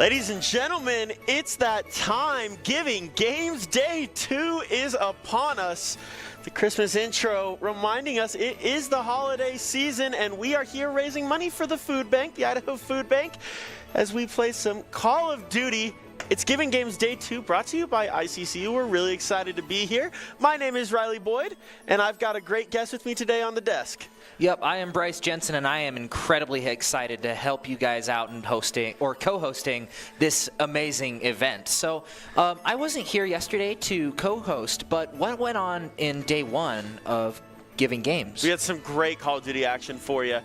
Ladies and gentlemen, it's that time. Giving Games Day 2 is upon us. The Christmas intro reminding us it is the holiday season, and we are here raising money for the food bank, the Idaho Food Bank, as we play some Call of Duty. It's Giving Games Day 2, brought to you by ICCU. We're really excited to be here. My name is Riley Boyd, and I've got a great guest with me today on the desk. Yep, I am Bryce Jensen, and I am incredibly excited to help you guys out in hosting or co-hosting this amazing event. So I wasn't here yesterday to co-host, but what went on in day one of Giving Games? We had some great Call of Duty action for you.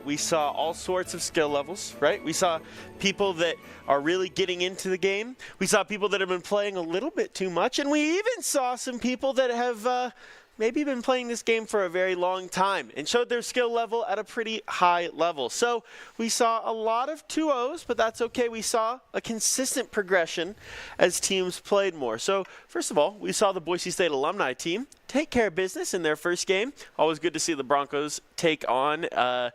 We saw all sorts of skill levels, right? We saw people that are really getting into the game. We saw people that have been playing a little bit too much, and we even saw some people that have maybe been playing this game for a very long time and showed their skill level at a pretty high level. So we saw a lot of 2-0s, but that's okay. We saw a consistent progression as teams played more. So first of all, we saw the Boise State alumni team take care of business in their first game. Always good to see the Broncos take on a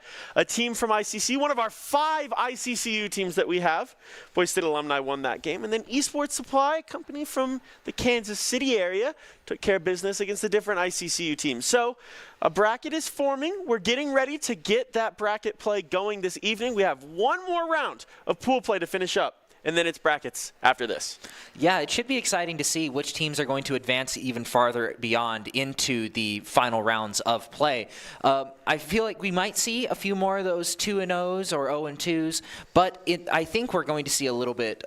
team from ICCU, one of our 5 ICCU teams that we have. Boise State alumni won that game. And then Esports Supply, a company from the Kansas City area, took care of business against the different ICCU teams. So a bracket is forming. We're getting ready to get that bracket play going this evening. We have one more round of pool play to finish up, and then it's brackets after this. Yeah, it should be exciting to see which teams are going to advance even farther beyond into the final rounds of play. I feel like we might see a few more of those 2-0s or 0-2s, but I think we're going to see a little bit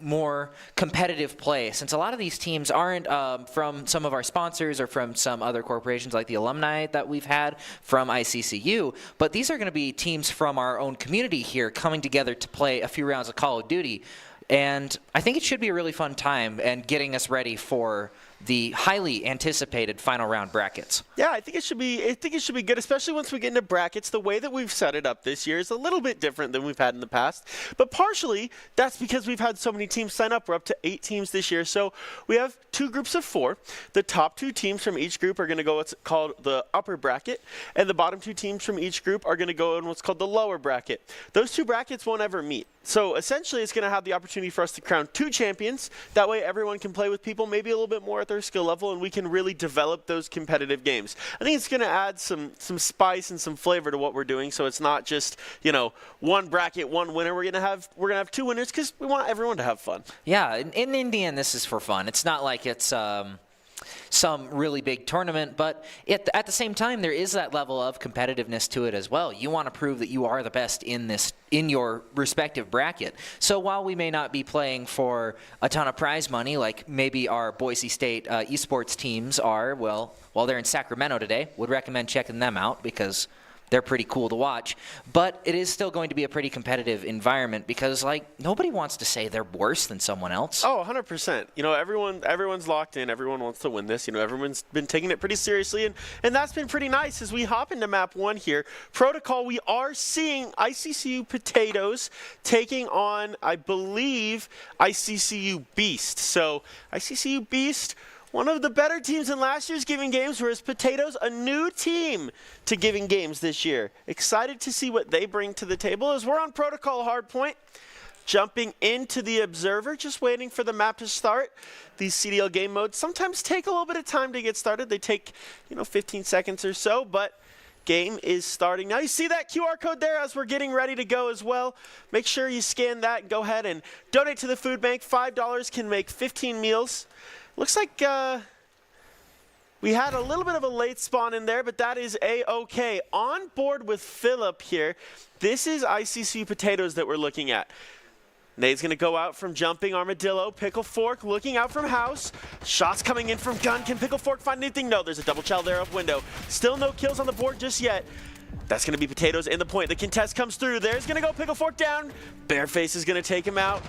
more competitive play, since a lot of these teams aren't from some of our sponsors or from some other corporations like the alumni that we've had from ICCU, but these are going to be teams from our own community here coming together to play a few rounds of Call of Duty. And I think it should be a really fun time and getting us ready for the highly anticipated final round brackets. Yeah, I think it should be good, especially once we get into brackets. The way that we've set it up this year is a little bit different than we've had in the past. But partially, that's because we've had so many teams sign up. We're up to 8 teams this year. So we have 2 groups of 4. The top 2 teams from each group are going to go what's called the upper bracket, and the bottom 2 teams from each group are going to go in what's called the lower bracket. Those 2 brackets won't ever meet. So essentially, it's going to have the opportunity for us to crown 2 champions. That way, everyone can play with people maybe a little bit more at their skill level, and we can really develop those competitive games. I think it's going to add some spice and some flavor to what we're doing. So it's not just, you know, one bracket, one winner. We're gonna have 2 winners because we want everyone to have fun. Yeah, in the end, this is for fun. It's not like it's some really big tournament, but at the same time, there is that level of competitiveness to it as well. You want to prove that you are the best in your respective bracket. So while we may not be playing for a ton of prize money like maybe our Boise State esports teams are, well, while they're in Sacramento today, would recommend checking them out because they're pretty cool to watch. But it is still going to be a pretty competitive environment because, like, nobody wants to say they're worse than someone else. Oh, 100%. You know, everyone's locked in. Everyone wants to win this. You know, everyone's been taking it pretty seriously, and that's been pretty nice. As we hop into map 1 here, Protocol, we are seeing ICCU Potatoes taking on, I believe, ICCU Beast. So ICCU Beast, one of the better teams in last year's Giving Games, whereas Potatoes, a new team to Giving Games this year. Excited to see what they bring to the table as we're on Protocol Hardpoint. Jumping into the Observer, just waiting for the map to start. These CDL game modes sometimes take a little bit of time to get started. They take, 15 seconds or so, but game is starting now. You see that QR code there as we're getting ready to go as well. Make sure you scan that and go ahead and donate to the food bank. $5 can make 15 meals. Looks like we had a little bit of a late spawn in there, but that is A-okay. On board with Phillip here. This is ICCU Potatoes that we're looking at. Nade's going to go out from jumping Armadillo. Pickle Fork looking out from House. Shots coming in from Gun. Can Pickle Fork find anything? No, there's a double chow there up window. Still no kills on the board just yet. That's going to be Potatoes in the point. The contest comes through. There's going to go Pickle Fork down. Bareface is going to take him out.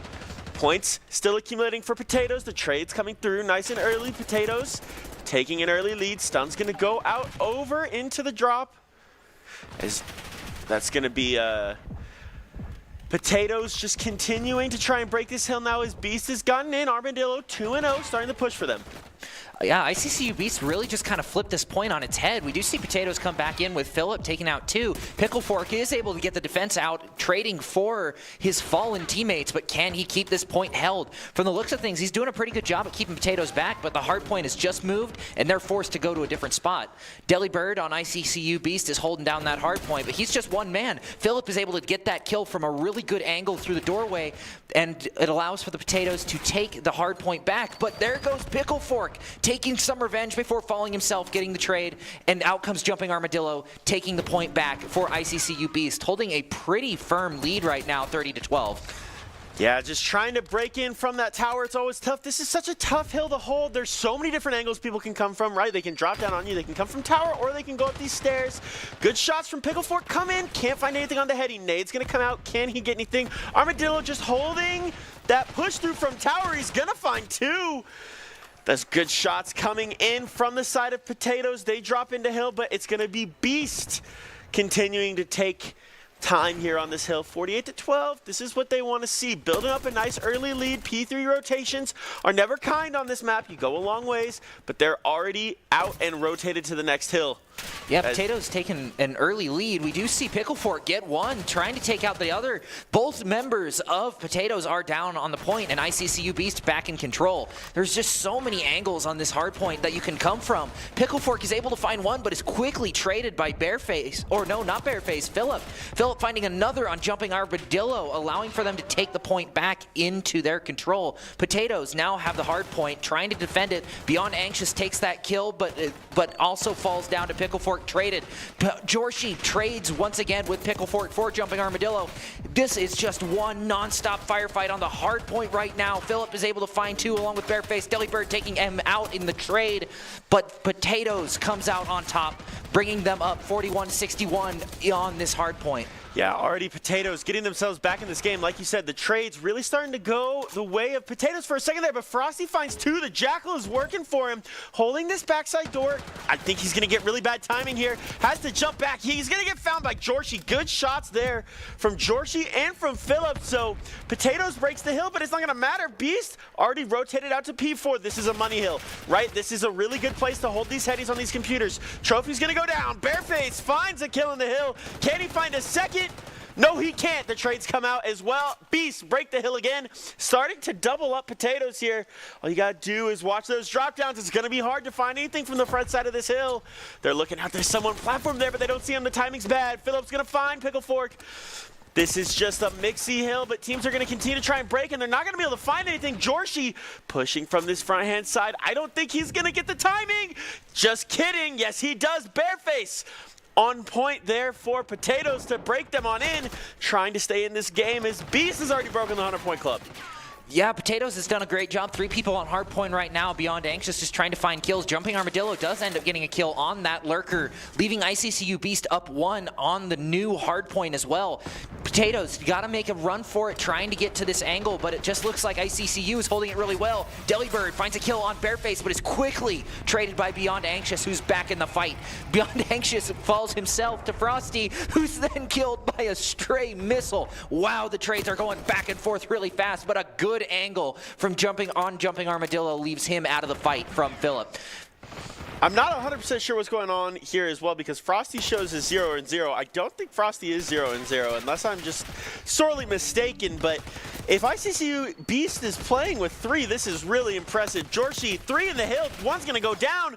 Points still accumulating for Potatoes. The trade's coming through nice and early. Potatoes taking an early lead. Stun's going to go out over into the drop. That's going to be Potatoes just continuing to try and break this hill now as Beast has gotten in. Armadillo 2-0, starting the push for them. Yeah, ICCU Beast really just kind of flipped this point on its head. We do see Potatoes come back in with Phillip taking out 2. Pickle Fork is able to get the defense out, trading for his fallen teammates, but can he keep this point held? From the looks of things, he's doing a pretty good job at keeping Potatoes back, but the hard point has just moved, and they're forced to go to a different spot. Delibird on ICCU Beast is holding down that hard point, but he's just one man. Phillip is able to get that kill from a really good angle through the doorway, and it allows for the Potatoes to take the hard point back, but there goes Pickle Fork, taking some revenge before falling himself, getting the trade, and out comes Jumping Armadillo, taking the point back for ICCU Beast, holding a pretty firm lead right now, 30-12. Yeah, just trying to break in from that tower. It's always tough. This is such a tough hill to hold. There's so many different angles people can come from, right? They can drop down on you. They can come from tower, or they can go up these stairs. Good shots from Pickle Fork. Come in. Can't find anything on the heady. Nade's going to come out. Can he get anything? Armadillo just holding that push through from tower. He's going to find 2. That's good shots coming in from the side of Potatoes. They drop into hill, but it's going to be Beast continuing to take time here on this hill. 48-12. This is what they want to see. Building up a nice early lead. P3 rotations are never kind on this map. You go a long ways, but they're already out and rotated to the next hill. Yeah, Potatoes taking an early lead. We do see Pickle Fork get one, trying to take out the other. Both members of Potatoes are down on the point, and ICCU Beast back in control. There's just so many angles on this hard point that you can come from. Pickle Fork is able to find one, but is quickly traded by Bareface. Or no, not Bareface, Phillip. Phillip finding another on Jumping Armadillo, allowing for them to take the point back into their control. Potatoes now have the hard point, trying to defend it. Beyond Anxious takes that kill, but also falls down to Pickle Fork traded. Jorshi trades once again with Pickle Fork for Jumping Armadillo. This is just one non-stop firefight on the hard point right now. Phillip is able to find 2 along with Bareface. Delibird taking him out in the trade, but Potatoes comes out on top, bringing them up 41-61 on this hard point. Yeah, already Potatoes getting themselves back in this game. Like you said, the trade's really starting to go the way of Potatoes for a second there, but Frosty finds 2. The Jackal is working for him, holding this backside door. I think he's going to get really bad timing here. Has to jump back. He's going to get found by Jorshi. Good shots there from Jorshi and from Phillip. So Potatoes breaks the hill, but it's not going to matter. Beast already rotated out to P4. This is a money hill, right? This is a really good place to hold these headies on these computers. Trophy's going to go down. Bareface finds a kill in the hill. Can he find a second? No, he can't. The trades come out as well. Beast break the hill again, starting to double up Potatoes here. All you got to do is watch those drop downs. It's going to be hard to find anything from the front side of this hill. They're looking out. There's someone platform there, but they don't see him. The timing's bad. Phillip's going to find Pickle Fork. This is just a mixy hill, but teams are going to continue to try and break, and they're not going to be able to find anything. Jorshi pushing from this front-hand side. I don't think he's going to get the timing. Just kidding. Yes, he does. Bareface on point there for Potatoes to break them on in, trying to stay in this game as Beast has already broken the 100-point club. Yeah, Potatoes has done a great job. 3 people on hard point right now. Beyond Anxious just trying to find kills. Jumping Armadillo does end up getting a kill on that lurker, leaving ICCU Beast up 1 on the new hard point as well. Potatoes got to make a run for it, trying to get to this angle, but it just looks like ICCU is holding it really well. Delibird finds a kill on Bareface, but is quickly traded by Beyond Anxious, who's back in the fight. Beyond Anxious falls himself to Frosty, who's then killed by a stray missile. Wow, the trades are going back and forth really fast, but a good angle from Jumping Armadillo leaves him out of the fight from Phillip. I'm not 100% sure what's going on here as well, because Frosty shows as 0-0. I don't think Frosty is 0-0 unless I'm just sorely mistaken, but if ICCU Beast is playing with 3, this is really impressive. Jorshi, 3 in the hill, 1's going to go down.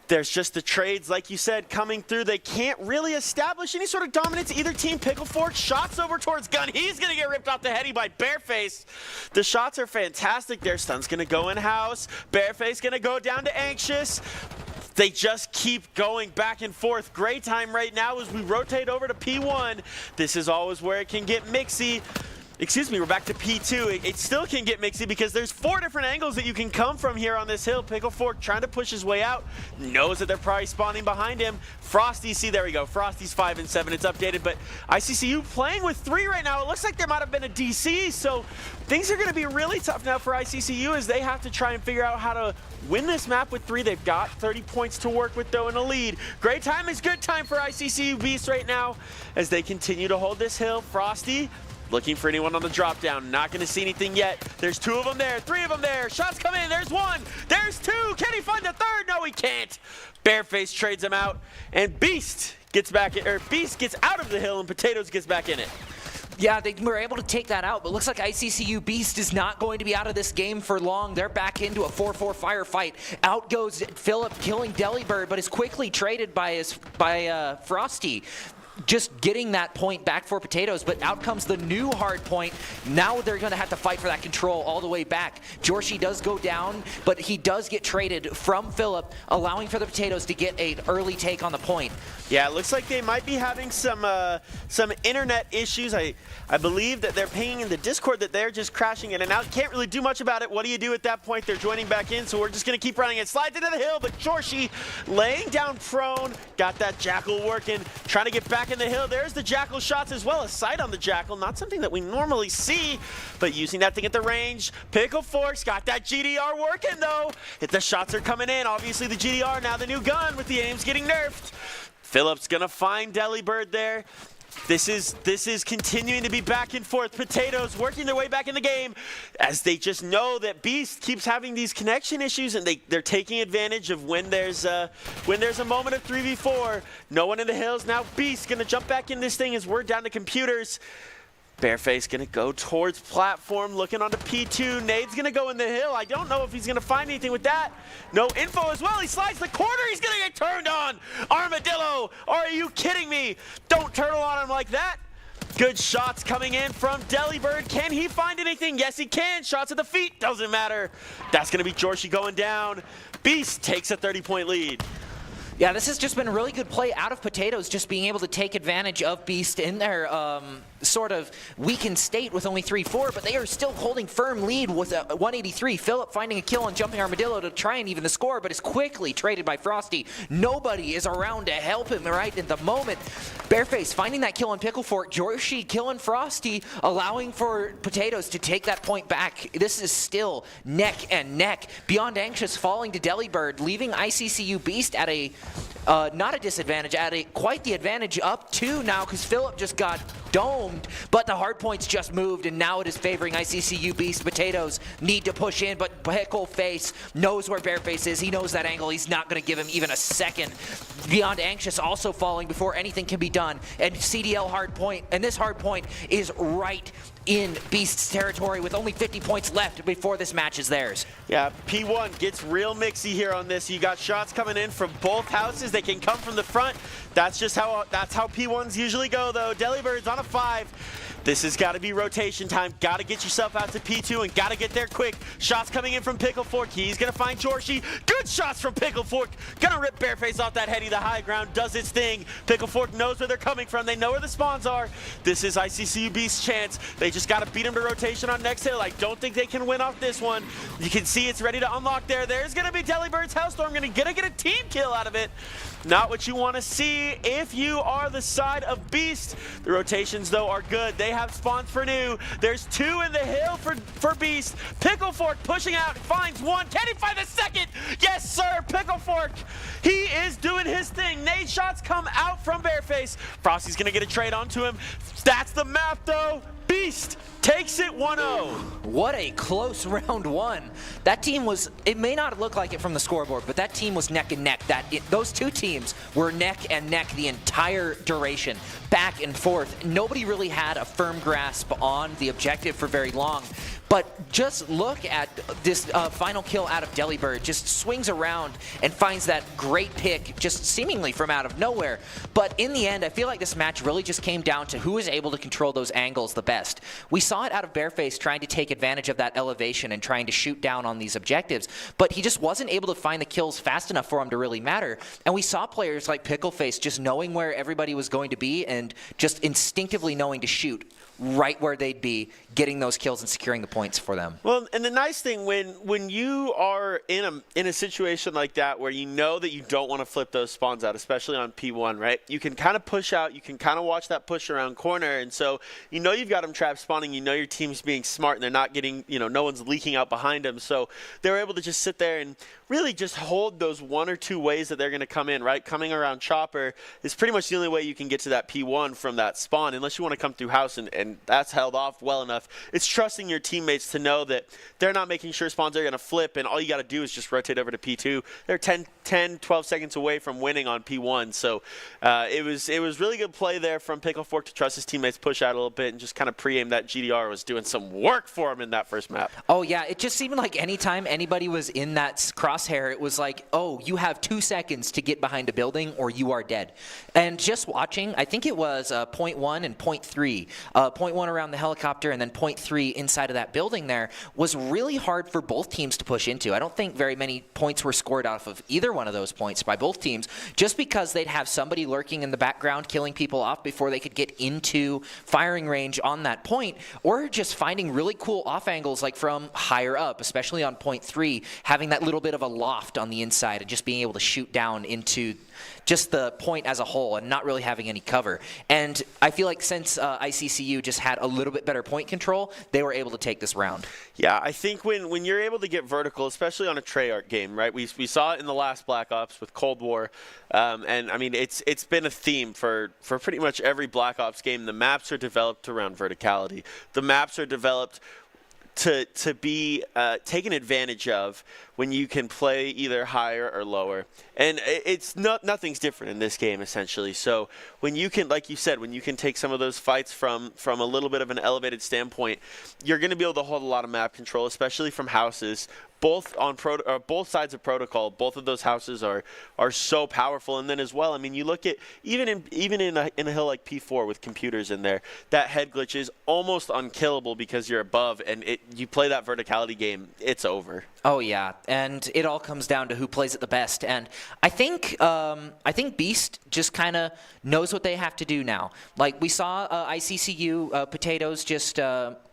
There's just the trades, like you said, coming through. They can't really establish any sort of dominance. Either team. Pickle Fork shots over towards Gun. He's going to get ripped off the heady by Bareface. The shots are fantastic there. Stun's going to go in-house. Bareface going to go down to Anxious. They just keep going back and forth. Great time right now as we rotate over to P1. This is always where it can get mixy. Excuse me, we're back to P2. It still can get mixy because there's 4 different angles that you can come from here on this hill. Pickle Fork trying to push his way out, knows that they're probably spawning behind him. Frosty, see, there we go. Frosty's 5 and 7. It's updated, but ICCU playing with 3 right now. It looks like there might have been a DC, so things are going to be really tough now for ICCU as they have to try and figure out how to win this map with 3. They've got 30 points to work with, though, in a lead. Great time is good time for ICCU Beast right now as they continue to hold this hill. Frosty looking for anyone on the drop down. Not going to see anything yet. There's 2 of them there, 3 of them there. Shots come in. There's 1. There's 2. Can he find the 3rd? No, he can't. Bareface trades him out, and Beast gets back in, or Beast gets out of the hill, and Potatoes gets back in it. Yeah, they were able to take that out, but looks like ICCU Beast is not going to be out of this game for long. They're back into a 4-4 firefight. Out goes Phillip, killing Delibird, but is quickly traded by Frosty. Just getting that point back for Potatoes, but out comes the new hard point. Now they're going to have to fight for that control all the way back. Jorshi does go down, but he does get traded from Phillip, allowing for the Potatoes to get an early take on the point. Yeah, it looks like they might be having some internet issues. I believe that they're pinging in the Discord that they're just crashing in and out. Can't really do much about it. What do you do at that point? They're joining back in, so we're just going to keep running it. Slides into the hill, but Jorshi laying down prone. Got that Jackal working, trying to get back in the hill. There's the Jackal shots as well. A sight on the Jackal, not something that we normally see, but using that thing at the range. Pickle Forks got that GDR working though. The shots are coming in. Obviously the GDR, now the new gun with the aims getting nerfed. Phillip's gonna find Delibird there. This is continuing to be back and forth. Potatoes working their way back in the game as they just know that Beast keeps having these connection issues, and they're taking advantage of when there's a moment of 3v4. No one in the hills now. Beast gonna jump back in this thing as we're down to computers. Bareface gonna go towards platform, looking onto P2. Nade's gonna go in the hill. I don't know if he's gonna find anything with that. No info as well. He slides the corner. He's gonna get turned on. Armadillo, are you kidding me? Don't turtle on him like that. Good shots coming in from Delibird. Can he find anything? Yes, he can. Shots at the feet, doesn't matter. That's gonna be Jorshi going down. Beast takes a 30-point lead. Yeah, this has just been a really good play out of Potatoes, just being able to take advantage of Beast in their sort of weakened state with only 3-4, but they are still holding firm lead with a 183. Phillip finding a kill on Jumping Armadillo to try and even the score, but is quickly traded by Frosty. Nobody is around to help him right at the moment. Bareface finding that kill on Pickle Fork. Jorshi killing Frosty, allowing for Potatoes to take that point back. This is still neck and neck. Beyond Anxious falling to Delibird, leaving ICCU Beast at a not a disadvantage, at quite the advantage, up 2 now because Phillip just got domed, but the hard points just moved, and now it is favoring ICCU Beast. Potatoes need to push in, but Pickle Face knows where Bareface is. He knows that angle. He's not going to give him even a second. Beyond Anxious also falling before anything can be done, and CDL hard point, and this hard point is right in Beast's territory with only 50 points left before this match is theirs. Yeah, P1 gets real mixy here on this. You got shots coming in from both houses. They can come from the front. That's how P1s usually go though. Delibird's on a 5. This has got to be rotation time. Got to get yourself out to P2 and got to get there quick. Shots coming in from Pickle Fork. He's going to find Jorshi. Good shots from Pickle Fork. Gonna rip Bareface off that heady. The high ground does its thing. Pickle Fork knows where they're coming from. They know where the spawns are. This is ICCU Beast's chance. They just got to beat him to rotation on next hill. I don't think they can win off this one. You can see it's ready to unlock there. There's going to be Delibird's Hellstorm. Gonna get a team kill out of it. Not what you want to see if you are the side of Beast. The rotations, though, are good. They have spawns for new. There's 2 in the hill for Beast. Pickle Fork pushing out, finds 1. Can he find the second? Yes, sir, Pickle Fork. He is doing his thing. Nade shots come out from Bareface. Frosty's going to get a trade onto him. That's the map, though. Beast takes it 1-0. What a close round 1. That team was, it may not look like it from the scoreboard, but that team was neck and neck. Those 2 teams were neck and neck the entire duration, back and forth. Nobody really had a firm grasp on the objective for very long. But just look at this final kill out of Delibird. Just swings around and finds that great pick, just seemingly from out of nowhere. But in the end, I feel like this match really just came down to who was able to control those angles the best. We saw it out of Bareface trying to take advantage of that elevation and trying to shoot down on these objectives, but he just wasn't able to find the kills fast enough for him to really matter. And we saw players like Pickleface just knowing where everybody was going to be and just instinctively knowing to shoot right where they'd be, getting those kills and securing the points for them. Well, and the nice thing when you are in a situation like that where you know that you don't want to flip those spawns out, especially on P1, right? You can kind of push out, you can kind of watch that push around corner, and so you know you've got them trap spawning, you know your team's being smart and they're not getting, no one's leaking out behind them, so they're able to just sit there and really just hold those 1 or 2 ways that they're going to come in, right? Coming around Chopper is pretty much the only way you can get to that P1 from that spawn, unless you want to come through house and and that's held off well enough. It's trusting your teammates to know that they're not making sure spawns are going to flip, and all you got to do is just rotate over to P2. They're 10, 12 seconds away from winning on P1, so it was really good play there from Pickle Fork to trust his teammates, push out a little bit, and just kind of pre-aim that GDR was doing some work for him in that first map. Oh, yeah. It just seemed like anytime anybody was in that crosshair, it was like, oh, you have 2 seconds to get behind a building or you are dead. And just watching, I think it was point 1 and point 3. Point 1 around the helicopter and then point 3 inside of that building there was really hard for both teams to push into. I don't think very many points were scored off of either one of those points by both teams, just because they'd have somebody lurking in the background killing people off before they could get into firing range on that point, or just finding really cool off angles like from higher up, especially on point 3, having that little bit of a loft on the inside and just being able to shoot down into just the point as a whole and not really having any cover. And I feel like since ICCU just had a little bit better point control, they were able to take this round. Yeah, I think when you're able to get vertical, especially on a Treyarch game, right? We saw it in the last Black Ops with Cold War, and I mean it's been a theme for pretty much every Black Ops game. The maps are developed around verticality. The maps are developed to be taken advantage of when you can play either higher or lower. And it's nothing's different in this game, essentially. So when you can, like you said, when you can take some of those fights from a little bit of an elevated standpoint, you're going to be able to hold a lot of map control, especially from houses. Both on both sides of protocol, both of those houses are so powerful. And then as well, I mean, you look at even in a hill like P4 with computers in there, that head glitch is almost unkillable because you're above, and you play that verticality game, it's over. Oh yeah, and it all comes down to who plays it the best. And I think Beast just kind of knows what they have to do now. Like we saw ICCU Potatoes just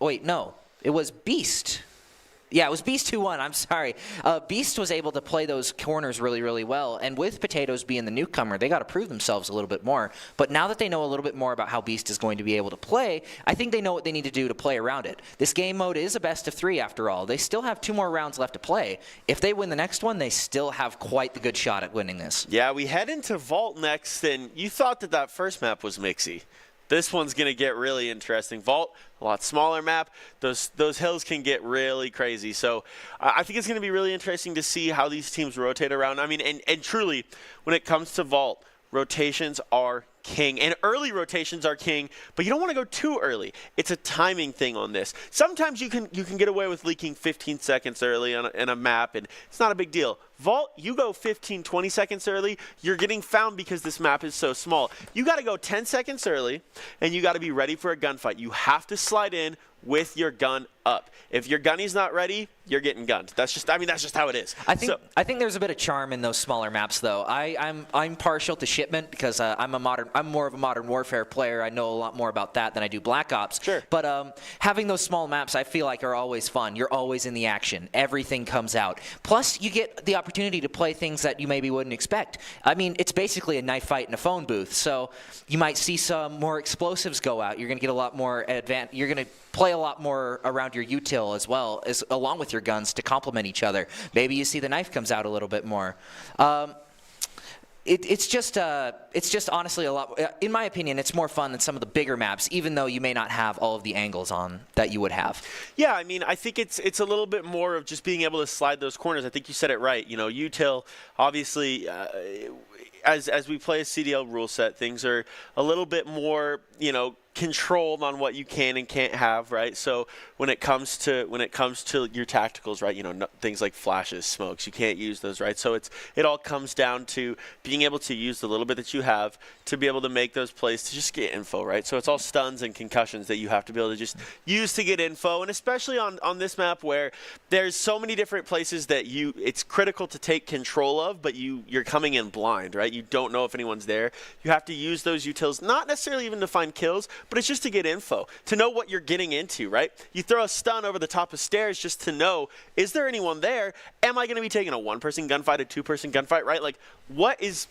wait, no, it was Beast. Yeah, it was Beast 2-1. I'm sorry. Beast was able to play those corners really, really well. And with Potatoes being the newcomer, they got to prove themselves a little bit more. But now that they know a little bit more about how Beast is going to be able to play, I think they know what they need to do to play around it. This game mode is a best of 3 after all. They still have 2 more rounds left to play. If they win the next one, they still have quite the good shot at winning this. Yeah, we head into Vault next, and you thought that first map was mixy. This one's going to get really interesting. Vault, a lot smaller map. Those hills can get really crazy. So I think it's going to be really interesting to see how these teams rotate around. I mean, and truly, when it comes to Vault, rotations are king. And early rotations are king, but you don't want to go too early. It's a timing thing on this. Sometimes you can get away with leaking 15 seconds early in a map, and it's not a big deal. Vault, you go 15, 20 seconds early, you're getting found because this map is so small. You got to go 10 seconds early, and you got to be ready for a gunfight. You have to slide in with your gun up. If your gunny's not ready, you're getting gunned. That's just how it is. I think there's a bit of charm in those smaller maps, though. I'm partial to Shipment because I'm more of a Modern Warfare player. I know a lot more about that than I do Black Ops. Sure. But having those small maps, I feel like are always fun. You're always in the action. Everything comes out. Plus, you get the opportunity to play things that you maybe wouldn't expect. I mean, it's basically a knife fight in a phone booth. So you might see some more explosives go out. You're going to get a lot more You're going to play a lot more around your util as well, as along with your guns to complement each other. Maybe you see the knife comes out a little bit more. It's just honestly a lot. In my opinion, it's more fun than some of the bigger maps, even though you may not have all of the angles on that you would have. Yeah, I mean, I think it's a little bit more of just being able to slide those corners. I think you said it right. You know, util obviously. As we play a CDL rule set, things are a little bit more, controlled on what you can and can't have, right? So when it comes to your tacticals, right, things like flashes, smokes, you can't use those, right? So it all comes down to being able to use the little bit that you have to be able to make those plays to just get info, right? So it's all stuns and concussions that you have to be able to just use to get info, and especially on this map where there's so many different places that it's critical to take control of, but you're coming in blind, right? You don't know if anyone's there. You have to use those utils, not necessarily even to find kills, but it's just to get info, to know what you're getting into, right? You throw a stun over the top of stairs just to know, is there anyone there? Am I going to be taking a 1-person gunfight, a 2-person gunfight, right? Like, what is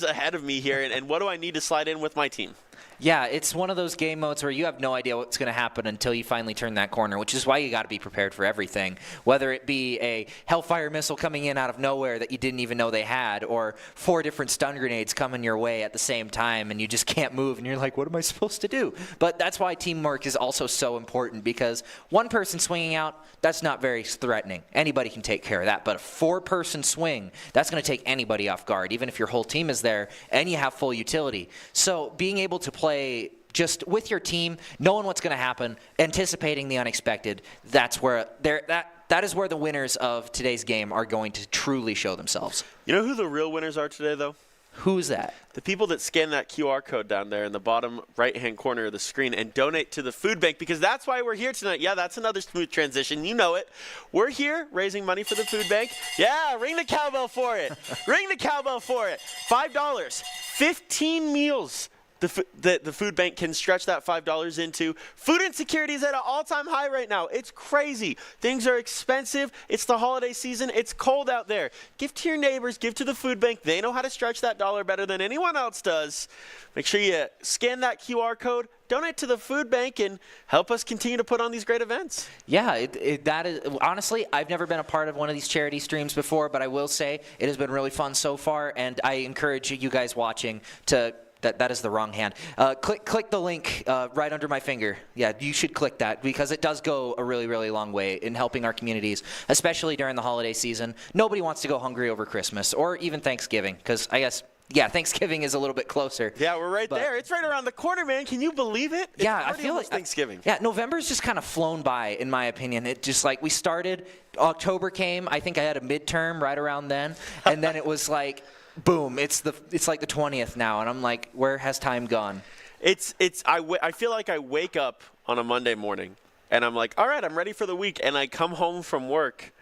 ahead of me here, and what do I need to slide in with my team? Yeah, it's one of those game modes where you have no idea what's going to happen until you finally turn that corner, which is why you got to be prepared for everything. Whether it be a Hellfire missile coming in out of nowhere that you didn't even know they had, or 4 different stun grenades coming your way at the same time, and you just can't move, and you're like, what am I supposed to do? But that's why teamwork is also so important, because one person swinging out, that's not very threatening. Anybody can take care of that. But a 4-person swing, that's going to take anybody off guard, even if your whole team is there and you have full utility. So being able to play just with your team, knowing what's going to happen, anticipating the unexpected, that is where the winners of today's game are going to truly show themselves. You know who the real winners are today, though? Who's that? The people that scan that QR code down there in the bottom right-hand corner of the screen and donate to the food bank, because that's why we're here tonight. Yeah, that's another smooth transition. You know it. We're here raising money for the food bank. Yeah, ring the cowbell for it. Ring the cowbell for it. $5, 15 meals. The food bank can stretch that $5 into. Food insecurity is at an all-time high right now. It's crazy. Things are expensive. It's the holiday season. It's cold out there. Give to your neighbors. Give to the food bank. They know how to stretch that dollar better than anyone else does. Make sure you scan that QR code, donate to the food bank, and help us continue to put on these great events. Yeah, that is honestly, I've never been a part of one of these charity streams before, but I will say it has been really fun so far, and I encourage you guys watching to That is the wrong hand. Click the link right under my finger. Yeah, you should click that, because it does go a really, really long way in helping our communities, especially during the holiday season. Nobody wants to go hungry over Christmas or even Thanksgiving, because I guess, yeah, Thanksgiving is a little bit closer. Yeah, we're right there. It's right around the corner, man. Can you believe it? It's I feel like Thanksgiving. Yeah, November's just kind of flown by, in my opinion. It just like we started, October came. I think I had a midterm right around then, and then it was like, boom, it's like the 20th now, and I'm like, where has time gone? I feel like I wake up on a Monday morning, and I'm like, all right, I'm ready for the week, and I come home from work,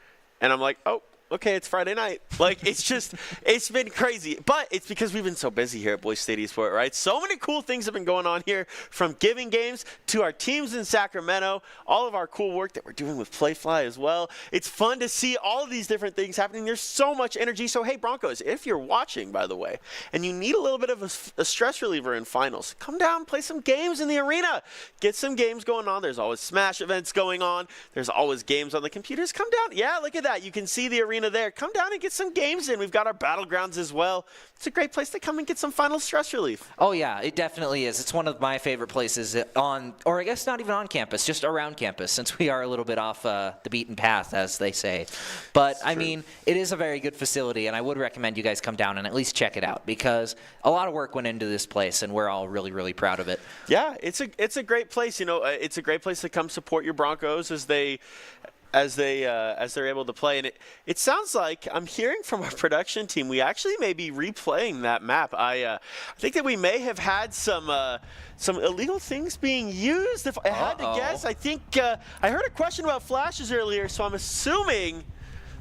and I'm like, oh, okay, it's Friday night. Like, it's been crazy. But it's because we've been so busy here at Boise State Esports, right? So many cool things have been going on here, from giving games to our teams in Sacramento, all of our cool work that we're doing with Playfly as well. It's fun to see all of these different things happening. There's so much energy. So, hey, Broncos, if you're watching, by the way, and you need a little bit of a stress reliever in finals, come down, play some games in the arena. Get some games going on. There's always Smash events going on. There's always games on the computers. Come down. Yeah, look at that. You can see the arena there. Come down and get some games in. We've got our battlegrounds as well. It's a great place to come and get some final stress relief. Oh yeah, it definitely is. It's one of my favorite places on, or I guess not even on campus, just around campus, since we are a little bit off the beaten path, as they say. But I mean, it is a very good facility, and I would recommend you guys come down and at least check it out, because a lot of work went into this place, and we're all really, really proud of it. Yeah, it's a great place. You know, it's a great place to come support your Broncos as they're able to play. And it sounds like, I'm hearing from our production team, we actually may be replaying that map. I think that we may have had some illegal things being used. If I had to guess, I think I heard a question about flashes earlier, so I'm assuming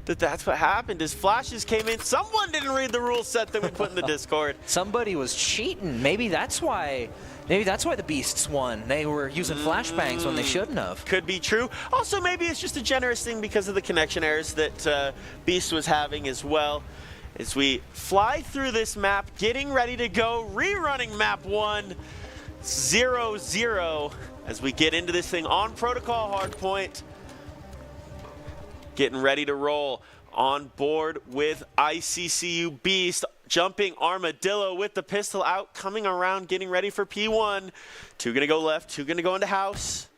that's what happened. As flashes came in, someone didn't read the rule set that we put in the Discord. Somebody was cheating. Maybe that's why the Beasts won. They were using flashbangs when they shouldn't have. Could be true. Also, maybe it's just a generous thing because of the connection errors that Beast was having as well. As we fly through this map, getting ready to go, rerunning map 1, 0-0, as we get into this thing on protocol hardpoint. Getting ready to roll on board with ICCU Beast. Jumping Armadillo with the pistol out, coming around, getting ready for P1. 2 going to go left, 2 going to go into house.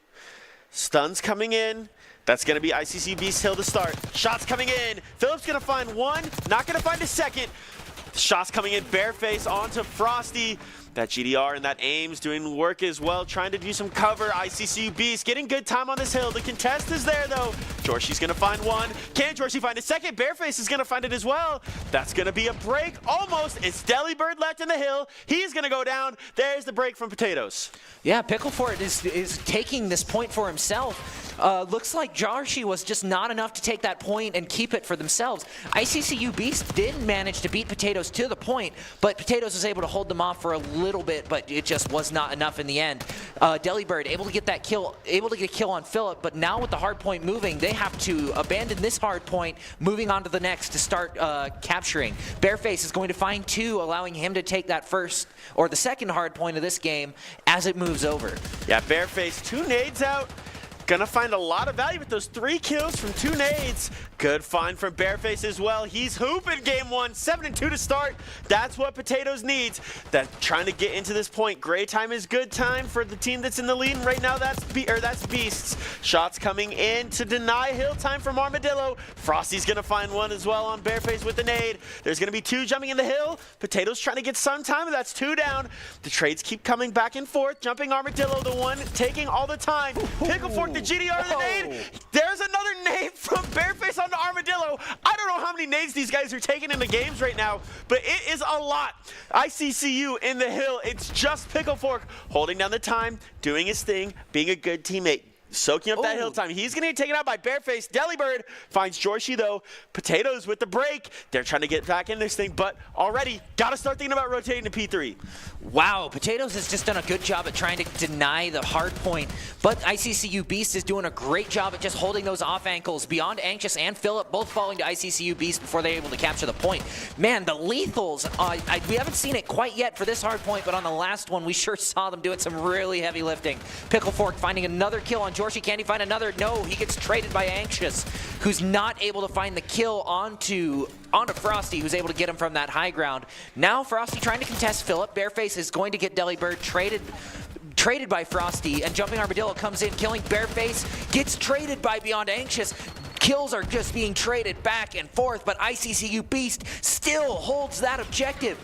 Stuns coming in. That's going to be ICCU Beast Hill to start. Shots coming in. Phillips going to find one, not going to find a second. Shots coming in, bareface onto Frosty. That GDR and that Ames doing work as well, trying to do some cover. ICCU Beast getting good time on this hill. The contest is there, though. Jorshi's going to find one. Can Jorshi find a second? Bareface is going to find it as well. That's going to be a break. Almost. It's Delibird left in the hill. He's going to go down. There's the break from Potatoes. Yeah, Picklefort is taking this point for himself. Looks like Jarshi was just not enough to take that point and keep it for themselves. ICCU Beast did manage to beat Potatoes to the point, but Potatoes was able to hold them off for a little little bit, but it just was not enough in the end. Delibird able to get that kill, able to get a kill on Philip, but now with the hard point moving, they have to abandon this hard point, moving on to the next to start capturing. Bareface is going to find 2, allowing him to take that first, or the second hard point of this game as it moves over. Yeah, Bareface, 2 nades out. Gonna find a lot of value with those 3 kills from 2 nades. Good find from Bareface as well. He's hooping game 1, 7-2 to start. That's what Potatoes needs. That trying to get into this point. Gray time is good time for the team that's in the lead. And right now that's Beasts. Shots coming in to deny Hill time from Armadillo. Frosty's gonna find 1 as well on Bareface with the nade. There's gonna be 2 jumping in the Hill. Potatoes trying to get some time, but that's 2 down. The trades keep coming back and forth. Jumping Armadillo, the one taking all the time. Pickle Fork, the GDR, the nade. There's another nade from Bareface onto Armadillo. I don't know how many nades these guys are taking in the games right now, but it is a lot. ICCU in the Hill. It's just Pickle Fork holding down the time, doing his thing, being a good teammate. Soaking up that Hill time. He's going to get taken out by Bareface. Delibird finds Jorshi, though. Potatoes with the break. They're trying to get back in this thing, but already got to start thinking about rotating to P3. Wow, Potatoes has just done a good job at trying to deny the hard point, but ICCU Beast is doing a great job at just holding those off ankles. Beyond Anxious and Philip both falling to ICCU Beast before they're able to capture the point. Man, the lethals, we haven't seen it quite yet for this hard point, but on the last one, we sure saw them doing some really heavy lifting. Pickle Fork finding another kill on Jorshi. Can he find another? No, he gets traded by Anxious, who's not able to find the kill onto Frosty, who's able to get him from that high ground. Now Frosty trying to contest Philip. Bareface is going to get Delibird traded by Frosty, and Jumping Armadillo comes in, killing Bareface, gets traded by Beyond Anxious. Kills are just being traded back and forth, but ICCU Beast still holds that objective.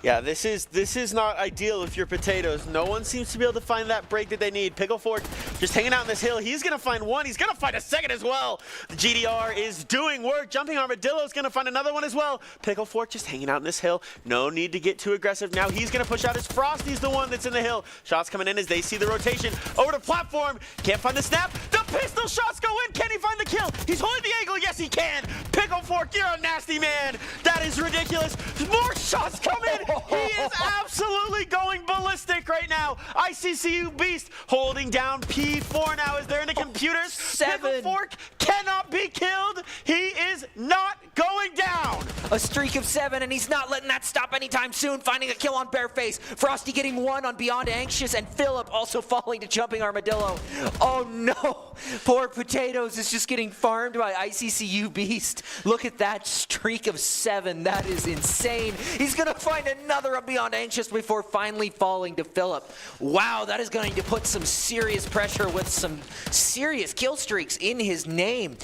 Yeah, this is not ideal if you're Potatoes. No one seems to be able to find that break that they need. Pickle Fork just hanging out in this Hill. He's going to find 1. He's going to find a second as well. The GDR is doing work. Jumping Armadillo is going to find another one as well. Pickle Fork just hanging out in this Hill. No need to get too aggressive. Now he's going to push out as Frosty's the one that's in the Hill. Shots coming in as they see the rotation. Over to platform. Can't find the snap. The pistol shots go in. Can he find the kill? He's holding the angle. Yes, he can. Pickle Fork, you're a nasty man. That is ridiculous. More shots come in. He is absolutely going ballistic right now. ICCU Beast holding down P4 now as they're in the computers. 7. Pickle Fork cannot be killed. He is not going down. A streak of 7, and he's not letting that stop anytime soon. Finding a kill on Bareface. Frosty getting 1 on Beyond Anxious, and Philip also falling to Jumping Armadillo. Oh no, poor Potatoes is just getting farmed by ICCU Beast. Look at that streak of 7. That is insane. He's gonna find another on Beyond Anxious before finally falling to Philip. Wow, that is going to put some serious pressure with some serious kill streaks in his name.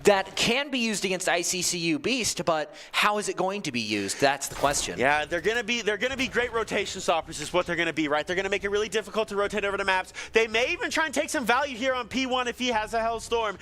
That can be used against ICCU Beast, but how is it going to be used? That's the question. Yeah, they're gonna be great rotation stoppers is what they're gonna be, right? They're gonna make it really difficult to rotate over the maps. They may even try and take some value here on P1 if he has a Hellstorm.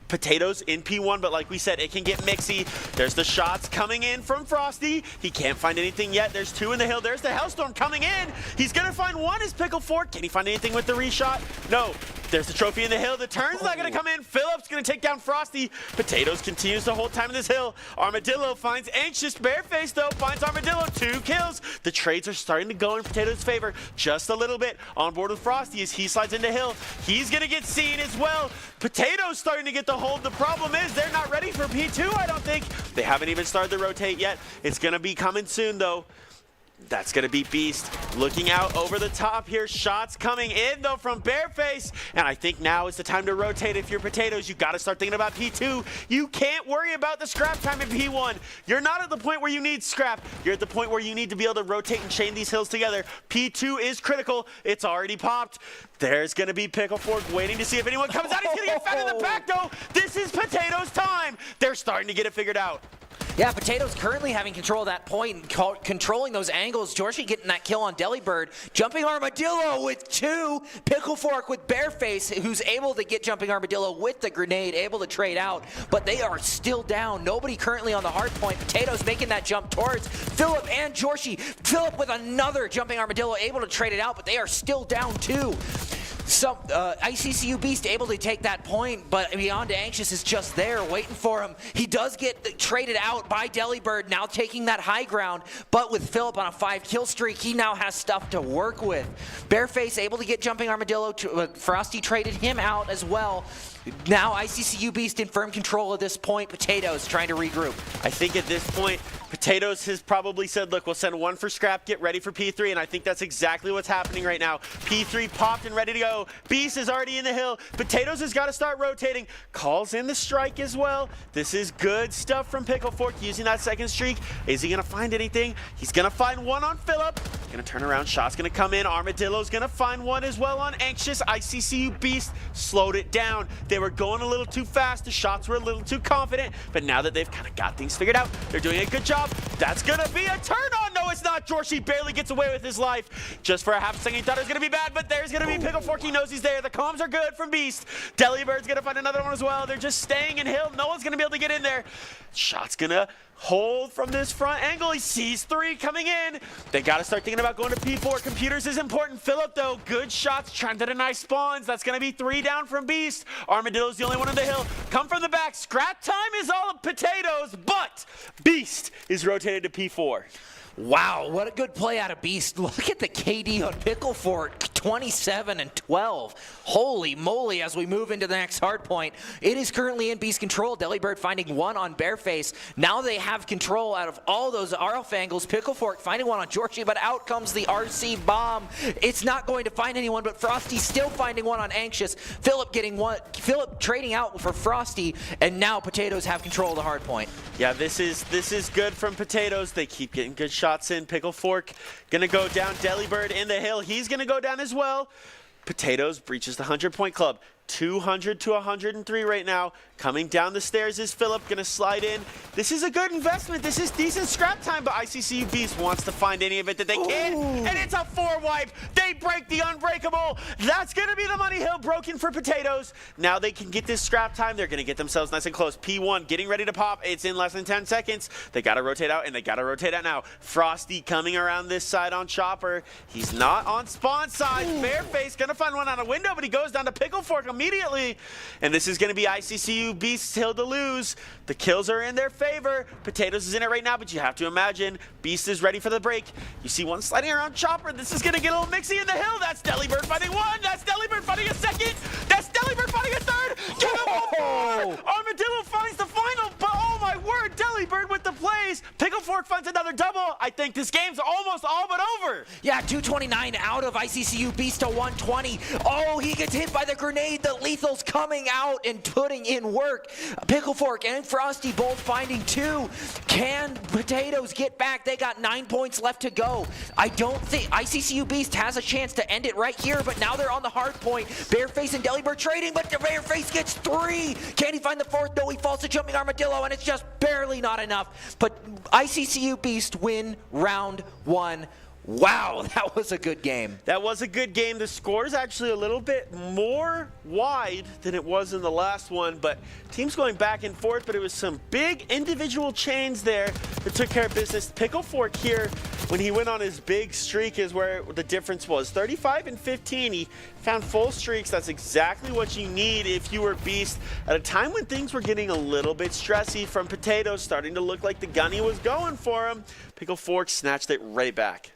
Potatoes in P1, but like we said, it can get mixy. There's the shots coming in from Frosty. He can't find anything yet. There's 2 in the Hill. There's the Hellstorm coming in. He's gonna find 1 as Pickle Fork. Can he find anything with the reshot? No. There's the trophy in the Hill. The turn's not gonna come in. Philip's gonna take down Frosty. Potatoes continues the whole time in this Hill. Armadillo finds Anxious. Bareface though finds Armadillo. 2 kills. The trades are starting to go in Potatoes' favor just a little bit. On board with Frosty as he slides into Hill. He's gonna get seen as well. Potatoes starting to get the hold. The problem is they're not ready for P2, I don't think. They haven't even started the rotate yet. It's gonna be coming soon though. That's going to be Beast looking out over the top here. Shots coming in, though, from Bareface. And I think now is the time to rotate. If you're Potatoes, you got to start thinking about P2. You can't worry about the scrap time in P1. You're not at the point where you need scrap. You're at the point where you need to be able to rotate and chain these hills together. P2 is critical. It's already popped. There's going to be Pickle Fork waiting to see if anyone comes out. He's going to get found in the back, though. This is Potatoes' time. They're starting to get it figured out. Yeah, Potatoes currently having control of that point, controlling those angles. Jorshi getting that kill on Delibird. Jumping Armadillo with 2. Pickle Fork with Bareface, who's able to get Jumping Armadillo with the grenade, able to trade out. But they are still down. Nobody currently on the hard point. Potatoes making that jump towards Philip and Jorshi. Philip with another Jumping Armadillo, able to trade it out, but they are still down too. So, ICCU Beast able to take that point, but Beyond Anxious is just there waiting for him. He does get traded out by Delibird, now taking that high ground, but with Philip on a 5-kill streak, he now has stuff to work with. Bareface able to get Jumping Armadillo. Frosty traded him out as well. Now ICCU Beast in firm control at this point. Potatoes trying to regroup. I think at this point, Potatoes has probably said, look, we'll send one for scrap, get ready for P3, and I think that's exactly what's happening right now. P3 popped and ready to go. Beast is already in the hill. Potatoes has got to start rotating. Calls in the strike as well. This is good stuff from Pickle Fork using that second streak. Is he going to find anything? He's going to find one on Philip. Going to turn around. Shot's going to come in. Armadillo's going to find one as well on Anxious. ICCU Beast slowed it down. They were going a little too fast. The shots were a little too confident. But now that they've kind of got things figured out, they're doing a good job. That's going to be a turn on. No, it's not. Jorshi barely gets away with his life. Just for a half second, he thought it was going to be bad, but there's going to be Pickle Fork. He knows he's there. The comms are good from Beast. Delibird's going to find another one as well. They're just staying in hill. No one's going to be able to get in there. Shot's going to hold from this front angle. He sees 3 coming in. They got to start thinking about going to P4. Computers is important. Philip, though, good shots, trying to deny spawns. That's going to be 3 down from Beast. Armadillo's the only one in the hill. Come from the back. Scrap time is all of Potatoes, but Beast is rotated to P4. Wow, what a good play out of Beast. Look at the KD on Pickle Fork, 27 and 12. Holy moly, as we move into the next hard point. It is currently in Beast control. Delibird finding one on Bareface. Now they have control out of all those RF angles. Pickle Fork finding one on Jorshi, but out comes the RC bomb. It's not going to find anyone, but Frosty still finding one on Anxious. Philip getting one. Philip trading out for Frosty, and now Potatoes have control of the hard point. Yeah, this is good from Potatoes. They keep getting good shots in. Pickle Fork gonna go down. Delibird in the hill. He's gonna go down as well. Potatoes breaches the 100-point club. 200 to 103 right now. Coming down the stairs is Philip, gonna slide in. This is a good investment. This is decent scrap time, but ICCU Beast wants to find any of it that they can, and it's a 4-wipe. They break the unbreakable. That's gonna be the money hill broken for Potatoes. Now they can get this scrap time. They're gonna get themselves nice and close. P1 getting ready to pop. It's in less than 10 seconds. They gotta rotate out, and they gotta rotate out now. Frosty coming around this side on Chopper. He's not on spawn side. Bareface gonna find one on a window, but he goes down to Pickle Fork immediately. And this is gonna be ICCU Beast's hill to lose. The kills are in their favor. Potatoes is in it right now, but you have to imagine Beast is ready for the break. You see one sliding around Chopper. This is gonna get a little mixy in the hill. That's Delibird fighting one. That's Delibird fighting a second. That's Delibird fighting a third. Get him one more. Armadillo finds the final, but oh my word, Delibird with the plays. Pickle Fork finds another double. I think this game's almost all but over. Yeah, 229 out of ICCU Beast to 120. Oh, he gets hit by the grenade. The lethal's coming out and putting in work. Pickle Fork and Frosty both finding 2. Can Potatoes get back? They got 9 points left to go. I don't think ICCU Beast has a chance to end it right here, but now they're on the hard point. Bareface and Delibird trading, but the Bareface gets 3. Can he find the 4th? No, he falls to Jumping Armadillo, and it's just barely not enough. But ICCU Beast win round 1. Wow, that was a good game. That was a good game. The score is actually a little bit more wide than it was in the last one, but teams going back and forth, but it was some big individual chains there that took care of business. Pickle Fork here, when he went on his big streak, is where the difference was. 35 and 15, he found full streaks. That's exactly what you need if you were Beast. At a time when things were getting a little bit stressy from Potatoes, starting to look like the gunny was going for him, Pickle Fork snatched it right back.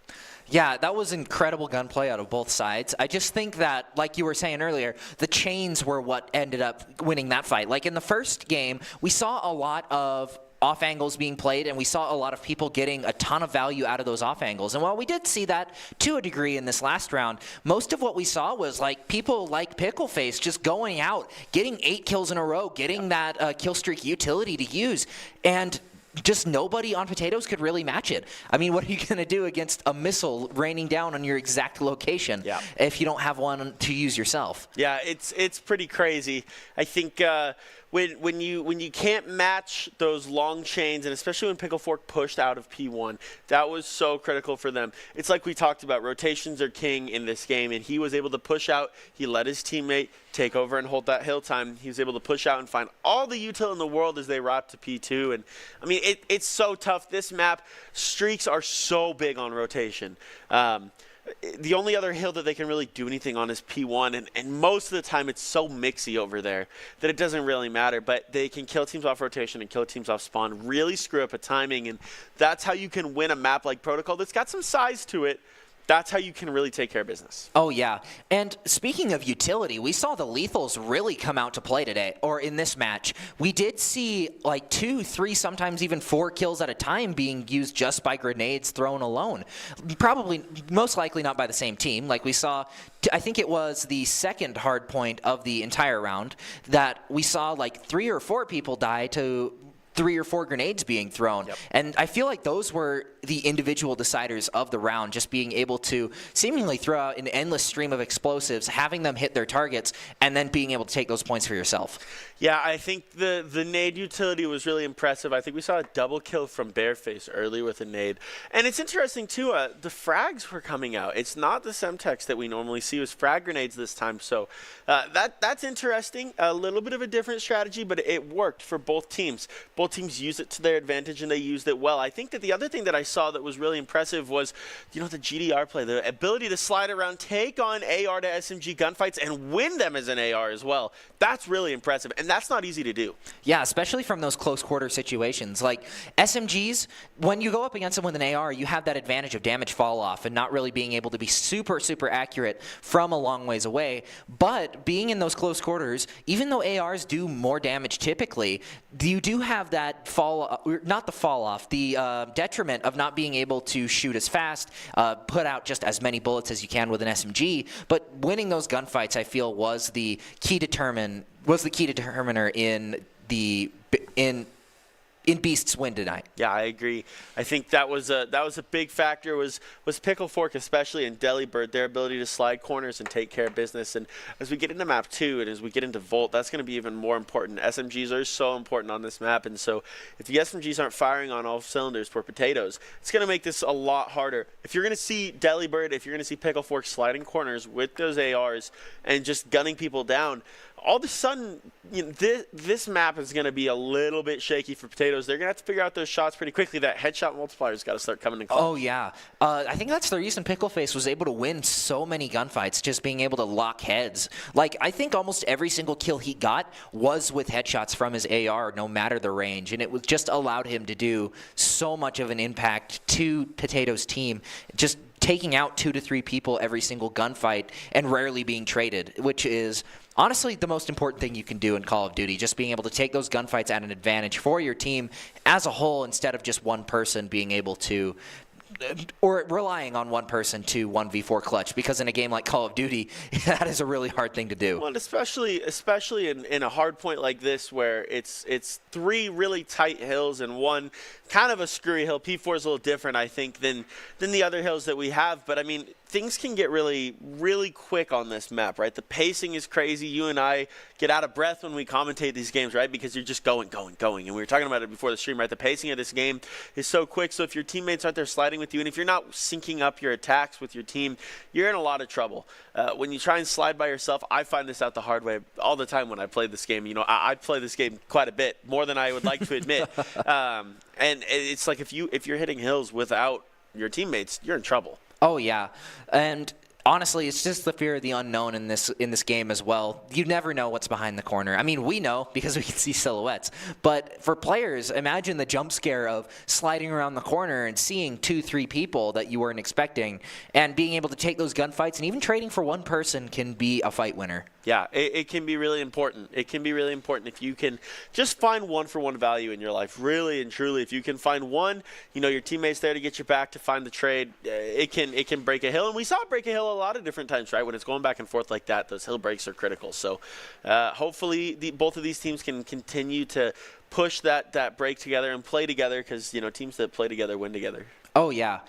Yeah, that was incredible gunplay out of both sides. I just think that, like you were saying earlier, the chains were what ended up winning that fight. Like in the first game, we saw a lot of off angles being played, and we saw a lot of people getting a ton of value out of those off angles. And while we did see that to a degree in this last round, most of what we saw was like people like Pickleface just going out, getting 8 kills in a row, getting that kill streak utility to use, and just nobody on Potatoes could really match it. I mean, what are you going to do against a missile raining down on your exact location if you don't have one to use yourself? Yeah, it's pretty crazy. I think when you can't match those long chains, and especially when Pickle Fork pushed out of P1, that was so critical for them. It's like we talked about, rotations are king in this game, and he was able to push out. He let his teammate take over and hold that hill time. He was able to push out and find all the util in the world as they wrapped to P2. And I mean, it's so tough. This map, streaks are so big on rotation. the only other hill that they can really do anything on is P1, and most of the time it's so mixy over there that it doesn't really matter. But they can kill teams off rotation and kill teams off spawn, really screw up a timing, and that's how you can win a map like Protocol that's got some size to it. That's how you can really take care of business. Oh, yeah. And speaking of utility, we saw the lethals really come out to play today, or in this match. We did see like 2, 3, sometimes even 4 kills at a time being used just by grenades thrown alone. Probably, most likely not by the same team. Like we saw, I think it was the second hard point of the entire round that we saw like 3 or 4 people die to 3 or 4 grenades being thrown. Yep. And I feel like those were the individual deciders of the round, just being able to seemingly throw out an endless stream of explosives, having them hit their targets, and then being able to take those points for yourself. Yeah, I think the nade utility was really impressive. I think we saw a double kill from Bareface early with a nade. And it's interesting, too, the frags were coming out. It's not the Semtex that we normally see. It was frag grenades this time. So that's interesting. A little bit of a different strategy, but it worked for both teams. Both teams used it to their advantage, and they used it well. I think that the other thing that I saw that was really impressive was, the GDR play, the ability to slide around, take on AR to SMG gunfights, and win them as an AR as well. That's really impressive, and that's not easy to do. Yeah, especially from those close quarter situations. Like SMGs, when you go up against them with an AR, you have that advantage of damage fall off and not really being able to be super, super accurate from a long ways away. But being in those close quarters, even though ARs do more damage typically, you do have that the detriment of not being able to shoot as fast, put out just as many bullets as you can with an SMG. But winning those gunfights, I feel, was the key determiner in Beast's win tonight. Yeah, I agree. I think that was a big factor was Pickle Fork, especially, and Delibird, their ability to slide corners and take care of business. And as we get into map 2 and as we get into Volt, that's going to be even more important. SMGs are so important on this map, and so if the SMGs aren't firing on all cylinders for Potatoes, it's going to make this a lot harder. If you're going to see Delibird, if you're going to see Pickle Fork sliding corners with those ARs and just gunning people down, all of a sudden, this map is going to be a little bit shaky for Potatoes. They're going to have to figure out those shots pretty quickly. That headshot multiplier's got to start coming in clutch. Oh, yeah. I think that's the reason Pickleface was able to win so many gunfights, just being able to lock heads. Like, I think almost every single kill he got was with headshots from his AR, no matter the range. And it was just allowed him to do so much of an impact to Potatoes' team, just taking out 2 to 3 people every single gunfight and rarely being traded, which is honestly the most important thing you can do in Call of Duty, just being able to take those gunfights at an advantage for your team as a whole instead of just one person being able to, or relying on one person to 1v4 clutch, because in a game like Call of Duty, that is a really hard thing to do. Well, and especially in a hard point like this where it's 3 really tight hills and one kind of a screwy hill. P4 is a little different, I think, than the other hills that we have. But, I mean, things can get really, really quick on this map, right? The pacing is crazy. You and I get out of breath when we commentate these games, right? Because you're just going. And we were talking about it before the stream, right? The pacing of this game is so quick. So if your teammates aren't there sliding with you, and if you're not syncing up your attacks with your team, you're in a lot of trouble. When you try and slide by yourself, I find this out the hard way all the time when I play this game. I play this game quite a bit, more than I would like to admit. And it's like if you're hitting hills without your teammates, you're in trouble. Oh, yeah. And honestly, it's just the fear of the unknown in this game as well. You never know what's behind the corner. I mean, we know because we can see silhouettes. But for players, imagine the jump scare of sliding around the corner and seeing 2, 3 people that you weren't expecting, and being able to take those gunfights, and even trading for one person can be a fight winner. Yeah, it can be really important. It can be really important if you can just find 1-for-1 value in your life, really and truly. If you can find one, your teammate's there to get you back to find the trade, it can break a hill. And we saw it break a hill a lot of different times, right? When it's going back and forth like that, those hill breaks are critical. So hopefully both of these teams can continue to push that break together and play together, because teams that play together win together. Oh, yeah.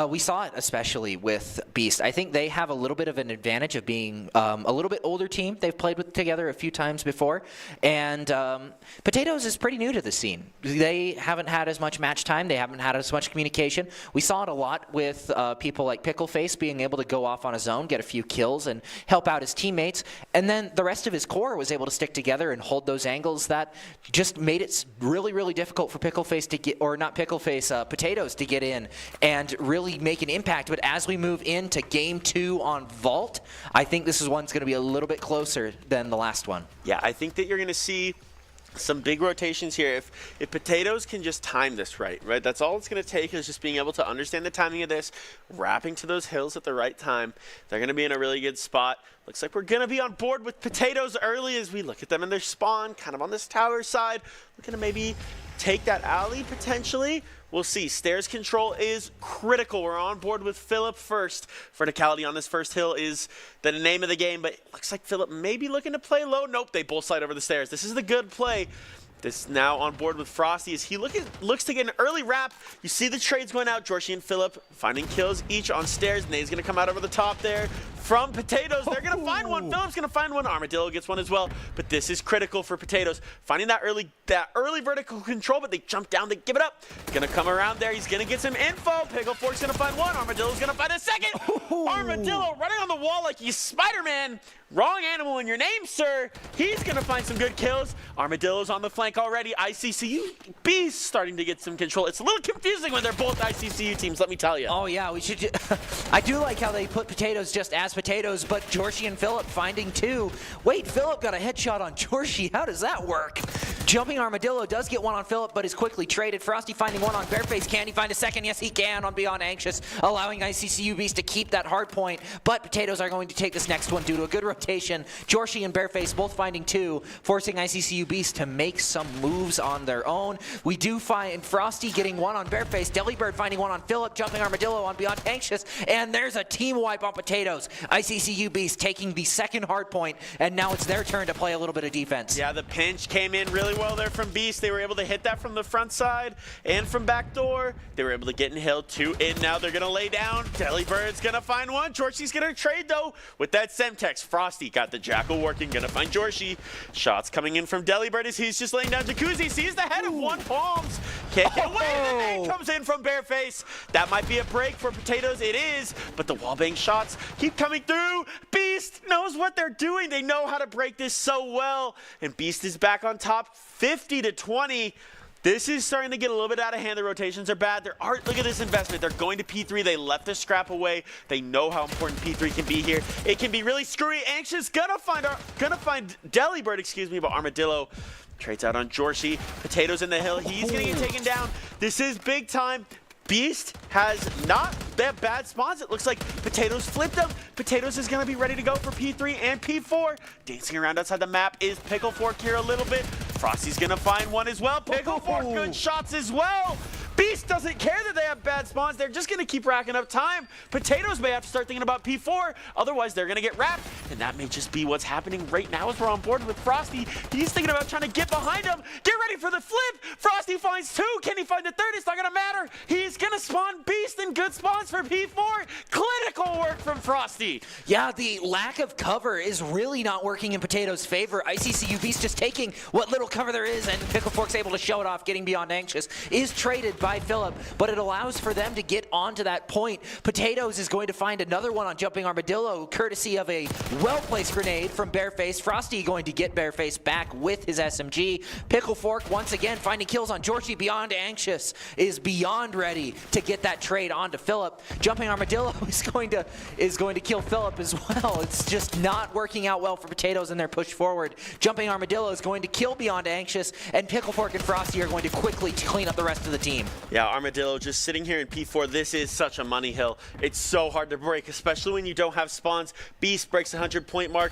We saw it especially with Beast. I think they have a little bit of an advantage of being a little bit older team. They've played together a few times before. And Potatoes is pretty new to the scene. They haven't had as much match time. They haven't had as much communication. We saw it a lot with people like Pickleface being able to go off on his own, get a few kills, and help out his teammates. And then the rest of his core was able to stick together and hold those angles that just made it really, really difficult for Pickleface to get, or not Pickleface, Potatoes to get in and really really make an impact. But as we move into game 2 on Vault, I think this is one's going to be a little bit closer than the last one. Yeah, I think that you're going to see some big rotations here. If Potatoes can just time this right? That's all it's going to take, is just being able to understand the timing of this, wrapping to those hills at the right time. They're going to be in a really good spot. Looks like we're going to be on board with Potatoes early as we look at them in their spawn, kind of on this tower side. Looking to maybe take that alley potentially. We'll see. Stairs control is critical. We're on board with Philip first. Verticality on this first hill is the name of the game, but it looks like Philip may be looking to play low. Nope, they both slide over the stairs. This is the good play. This now on board with Frosty as he looks to get an early wrap. You see the trades going out. Jorshi and Philip finding kills each on stairs. Nate's going to come out over the top there from Potatoes. They're going to find one. Philip's going to find one. Armadillo gets one as well. But this is critical for Potatoes. Finding that early vertical control, but they jump down. They give it up. Going to come around there. He's going to get some info. Pickle Fork's going to find one. Armadillo's going to find a second. Armadillo running on the wall like he's Spider-Man. Wrong animal in your name, sir. He's going to find some good kills. Armadillo's on the flank already. ICCU Beast starting to get some control. It's a little confusing when they're both ICCU teams, let me tell you. Oh, yeah. I do like how they put Potatoes just as Potatoes, but Jorshi and Philip finding two. Wait, Philip got a headshot on Jorshi. How does that work? Jumping Armadillo does get one on Philip, but is quickly traded. Frosty finding one on Bareface. Can he find a second? Yes, he can on Beyond Anxious, allowing ICCU Beast to keep that hard point. But Potatoes are going to take this next one due to a good rotation. Jorshi and Bareface both finding two, forcing ICCU Beast to make some moves on their own. We do find Frosty getting one on Bareface. Delibird finding one on Philip. Jumping Armadillo on Beyond Anxious. And there's a team wipe on Potatoes. ICCU Beast taking the second hard point, and now it's their turn to play a little bit of defense. Yeah, the pinch came in really well there from Beast. They were able to hit that from the front side and from back door. They were able to get in hill, two in now. They're going to lay down. Delibird's going to find one. Jorshi's going to trade, though, with that Semtex. Frosty got the Jackal working. Going to find Jorshi. Shots coming in from Delibird as he's just laying down Jacuzzi. Sees the head of one Palms. Can't get away. And then comes in from Bareface. That might be a break for Potatoes. It is, but the wallbang shots keep coming through. Beast knows what they're doing. They know how to break this so well. And Beast is back on top, 50-20. This is starting to get a little bit out of hand. The rotations are bad. Look at this investment. They're going to P3. They left the scrap away. They know how important P3 can be here. It can be really screwy. Anxious gonna find Delibird, excuse me, but Armadillo trades out on Jorshi. Potatoes in the hill. He's gonna get taken down. This is big time. Beast has not that bad spawns. It looks like Potatoes flipped them. Potatoes is going to be ready to go for P3 and P4. Dancing around outside the map is Pickle Fork here a little bit. Frosty's going to find one as well. Pickle Fork, good shots as well. Beast doesn't care that they have bad spawns. They're just going to keep racking up time. Potatoes may have to start thinking about P4. Otherwise, they're going to get wrapped. And that may just be what's happening right now as we're on board with Frosty. He's thinking about trying to get behind him. Get ready for the flip. Frosty finds two. Can he find the third? It's not going to matter. He's going to spawn Beast in good spawns for P4. Clinical work from Frosty. Yeah, the lack of cover is really not working in Potatoes' favor. ICCU Beast just taking what little cover there is, and Pickle Fork's able to show it off, getting Beyond Anxious. Is traded by Philip, but it allows for them to get onto that point. Potatoes is going to find another one on Jumping Armadillo, courtesy of a well-placed grenade from Bareface. Frosty going to get Bareface back with his SMG. Pickle Fork once again finding kills on Jorshi. Beyond Anxious is beyond ready to get that trade onto Philip. Jumping Armadillo is going to kill Philip as well. It's just not working out well for Potatoes in their push forward. Jumping Armadillo is going to kill Beyond Anxious, and Pickle Fork and Frosty are going to quickly clean up the rest of the team. Yeah, Armadillo just sitting here in P4. This is such a money hill. It's so hard to break, especially when you don't have spawns. Beast breaks the 100-point mark.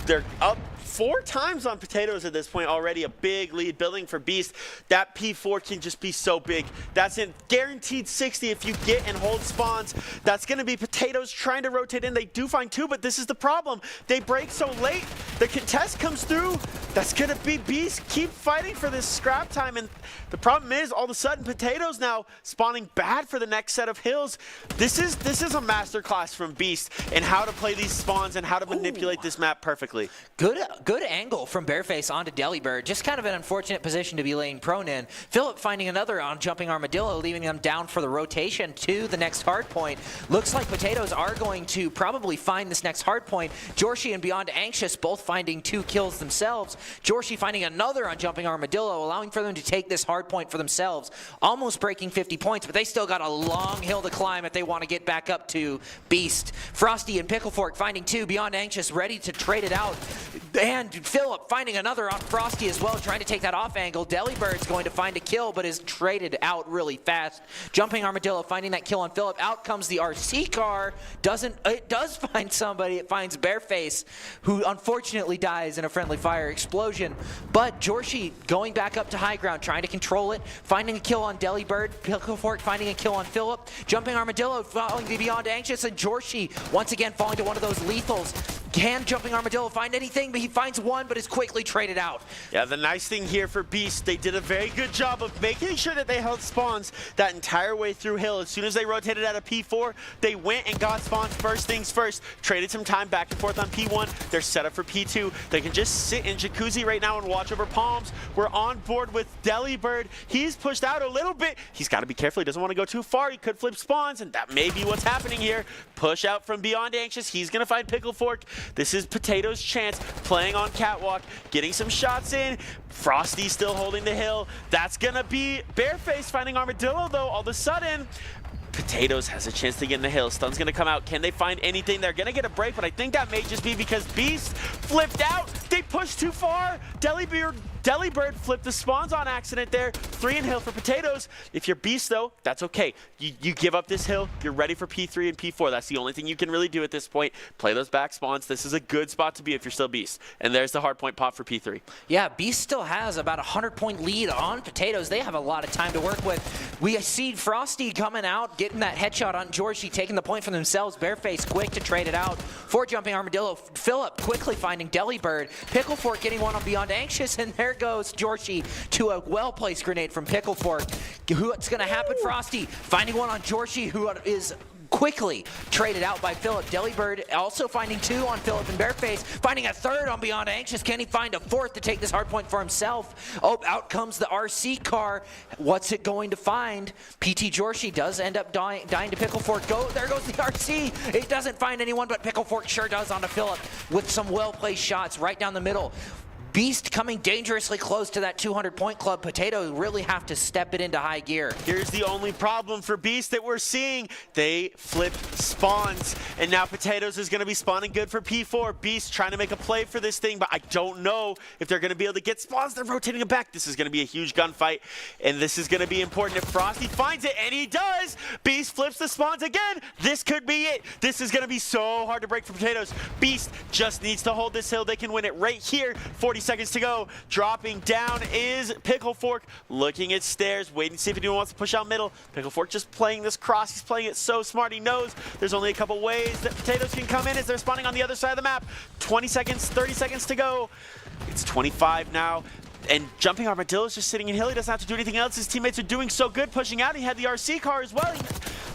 They're up 4 times on Potatoes at this point already. A big lead building for Beast. That P4 can just be so big. That's a guaranteed 60 if you get and hold spawns. That's going to be Potatoes trying to rotate in. They do find 2, but this is the problem. They break so late. The contest comes through. That's going to be Beast. Keep fighting for this scrap time. And the problem is, all of a sudden, Potatoes now spawning bad for the next set of hills. This is a masterclass from Beast in how to play these spawns and how to manipulate this map perfectly. quickly. Good angle from Bareface onto Delibird. Just kind of an unfortunate position to be laying prone in. Philip finding another on Jumping Armadillo, leaving them down for the rotation to the next hard point. Looks like Potatoes are going to probably find this next hard point. Jorshi and Beyond Anxious both finding 2 kills themselves. Jorshi finding another on Jumping Armadillo, allowing for them to take this hard point for themselves. Almost breaking 50 points, but they still got a long hill to climb if they want to get back up to Beast. Frosty and Picklefork finding 2. Beyond Anxious ready to trade it out. And Philip finding another on Frosty as well, trying to take that off angle. Delibird's going to find a kill, but is traded out really fast. Jumping Armadillo finding that kill on Philip. Out comes the RC car. It does find somebody. It finds Bareface, who unfortunately dies in a friendly fire explosion. But Jorshi going back up to high ground, trying to control it, finding a kill on Delibird. Picklefork finding a kill on Philip. Jumping Armadillo following the Beyond Anxious, and Jorshi once again falling to one of those lethals. Can Jumping Armadillo find anything? But he finds one, but is quickly traded out. Yeah, the nice thing here for Beast, they did a very good job of making sure that they held spawns that entire way through hill. As soon as they rotated out of P4, they went and got spawns first things first. Traded some time back and forth on P1. They're set up for P2. They can just sit in Jacuzzi right now and watch over Palms. We're on board with Delibird. He's pushed out a little bit. He's got to be careful. He doesn't want to go too far. He could flip spawns, and that may be what's happening here. Push out from Beyond Anxious. He's going to find Picklefork. This is Potatoes' chance, playing on Catwalk, getting some shots in. Frosty still holding the hill. That's going to be Bareface finding Armadillo, though. All of a sudden, Potatoes has a chance to get in the hill. Stun's going to come out. Can they find anything? They're going to get a break, but I think that may just be because Beast flipped out. They pushed too far. Delibird flipped the spawns on accident there. 3 in hill for Potatoes. If you're Beast, though, that's okay. You give up this hill. You're ready for P3 and P4. That's the only thing you can really do at this point. Play those back spawns. This is a good spot to be if you're still Beast. And there's the hard point pop for P3. Yeah, Beast still has about a 100-point lead on Potatoes. They have a lot of time to work with. We see Frosty coming out, getting that headshot on Jorshi, taking the point for themselves. Bareface quick to trade it out for Jumping Armadillo. Philip quickly finding Delibird. Picklefork getting one on Beyond Anxious, and there goes Jorshi to a well-placed grenade from Picklefork. What's going to happen? Frosty finding one on Jorshi, who is quickly traded out by Philip. Delibird also finding 2 on Philip and Bareface, finding a 3rd on Beyond Anxious. Can he find a 4th to take this hard point for himself? Oh, out comes the RC car. What's it going to find? PT Jorshi does end up dying to Picklefork. There goes the RC. It doesn't find anyone, but Picklefork sure does onto Philip with some well-placed shots right down the middle. Beast coming dangerously close to that 200-point club. Potatoes really have to step it into high gear. Here's the only problem for Beast that we're seeing. They flip spawns, and now Potatoes is going to be spawning good for P4. Beast trying to make a play for this thing, but I don't know if they're going to be able to get spawns. They're rotating them back. This is going to be a huge gunfight, and this is going to be important if Frosty finds it, and he does. Beast flips the spawns again. This could be it. This is going to be so hard to break for Potatoes. Beast just needs to hold this hill. They can win it right here. 40 seconds to go. Dropping down is Picklefork, looking at stairs, waiting to see if anyone wants to push out middle. Picklefork just playing this cross. He's playing it so smart. He knows there's only a couple ways that Potatoes can come in as they're spawning on the other side of the map. 20 seconds, 30 seconds to go. It's 25 now. And Jumping Armadillo is just sitting in hill. He doesn't have to do anything else. His teammates are doing so good pushing out. He had the RC car as well.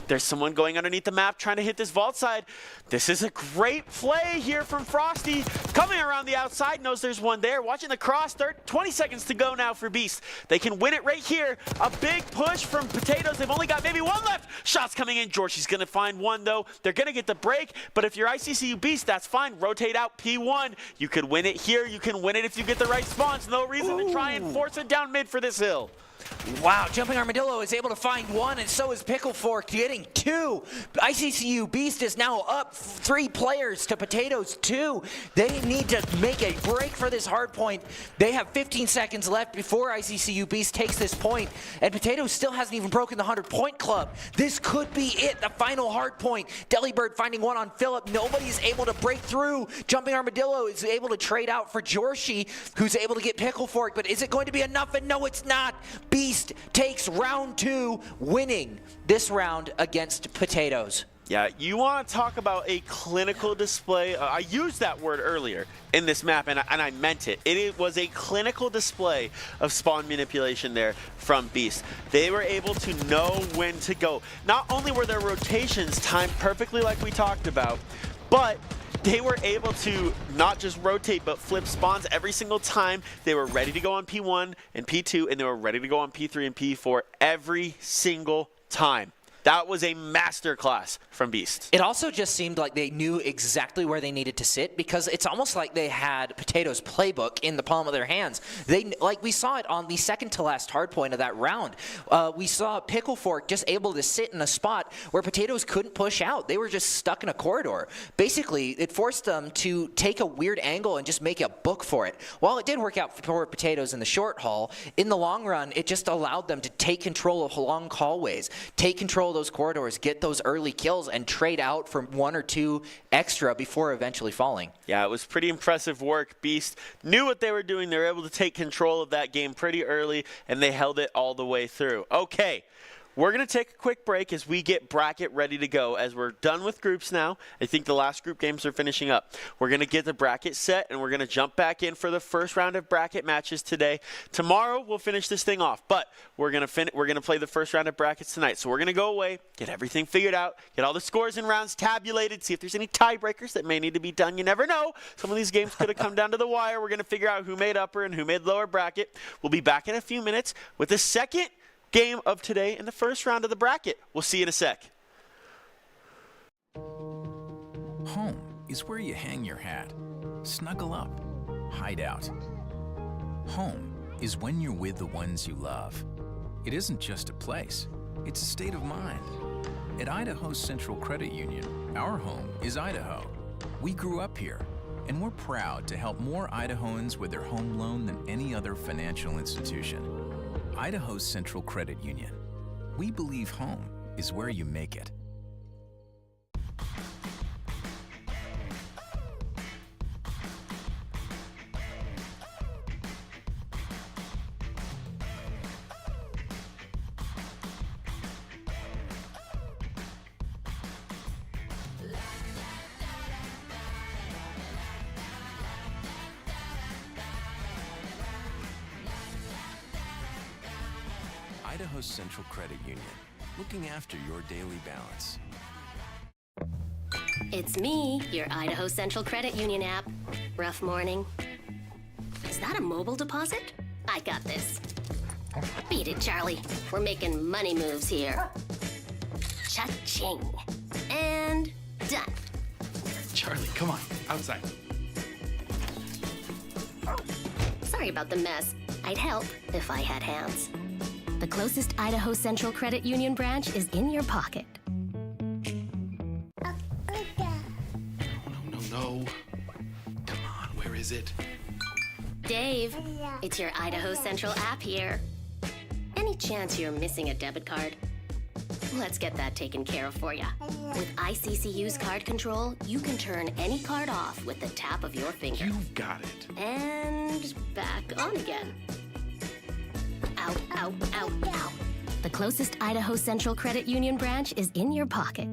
There's someone going underneath the map trying to hit this vault side. This is a great play here from Frosty. Coming around the outside, knows there's one there. Watching the cross, 20 seconds to go now for Beast. They can win it right here. A big push from Potatoes. They've only got maybe 1 left. Shots coming in. Jorshi's going to find 1, though. They're going to get the break, but if you're ICCU Beast, that's fine. Rotate out P1. You could win it here. You can win it if you get the right spawns. No reason to try and force it down mid for this hill. Wow, Jumping Armadillo is able to find 1, and so is Picklefork getting 2. ICCU Beast is now up 3 players to Potatoes 2. They need to make a break for this hard point. They have 15 seconds left before ICCU Beast takes this point, and Potatoes still hasn't even broken the 100-point club. This could be it, the final hard point. Delibird finding 1 on Philip. Nobody's able to break through. Jumping Armadillo is able to trade out for Jorshi, who's able to get Picklefork, but is it going to be enough? And no, it's not. Beast takes round 2, winning this round against Potatoes. Yeah, you want to talk about a clinical display. I used that word earlier in this map, and I meant it. It was a clinical display of spawn manipulation there from Beast. They were able to know when to go. Not only were their rotations timed perfectly like we talked about, but they were able to not just rotate, but flip spawns every single time. They were ready to go on P1 and P2, and they were ready to go on P3 and P4 every single time. That was a masterclass from Beast. It also just seemed like they knew exactly where they needed to sit, because it's almost like they had Potato's playbook in the palm of their hands. Like we saw it on the second to last hardpoint of that round. We saw Pickle Fork just able to sit in a spot where Potatoes couldn't push out. They were just stuck in a corridor. Basically, it forced them to take a weird angle and just make a book for it. While it did work out for Potatoes in the short haul, in the long run, it just allowed them to take control of long hallways, take control those corridors, get those early kills, and trade out for 1 or 2 extra before eventually falling. Yeah, it was pretty impressive work. Beast knew what they were doing. They were able to take control of that game pretty early, and they held it all the way through. Okay. We're going to take a quick break as we get bracket ready to go. As we're done with groups now, I think the last group games are finishing up. We're going to get the bracket set, and we're going to jump back in for the first round of bracket matches today. Tomorrow, we'll finish this thing off, but we're going to play the first round of brackets tonight. So we're going to go away, get everything figured out, get all the scores and rounds tabulated, see if there's any tiebreakers that may need to be done. You never know. Some of these games could have come down to the wire. We're going to figure out who made upper and who made lower bracket. We'll be back in a few minutes with the second game of today in the first round of the bracket. We'll see you in a sec. Home is where you hang your hat, snuggle up, hide out. Home is when you're with the ones you love. It isn't just a place, it's a state of mind. At Idaho Central Credit Union, our home is Idaho. We grew up here, and we're proud to help more Idahoans with their home loan than any other financial institution. Idaho Central Credit Union. We believe home is where you make it. Idaho Central Credit Union, looking after your daily balance. It's me, your Idaho Central Credit Union app. Rough morning. Is that a mobile deposit? I got this. Beat it, Charlie. We're making money moves here. Cha-ching. And done. Charlie, come on, outside. Sorry about the mess. I'd help if I had hands. The closest Idaho Central Credit Union branch is in your pocket. No. Come on, where is it? Dave, it's your Idaho Central app here. Any chance you're missing a debit card? Let's get that taken care of for you. With ICCU's card control, you can turn any card off with the tap of your finger. You've got it. And back on again. Ow, ow, ow, ow. The closest Idaho Central Credit Union branch is in your pocket.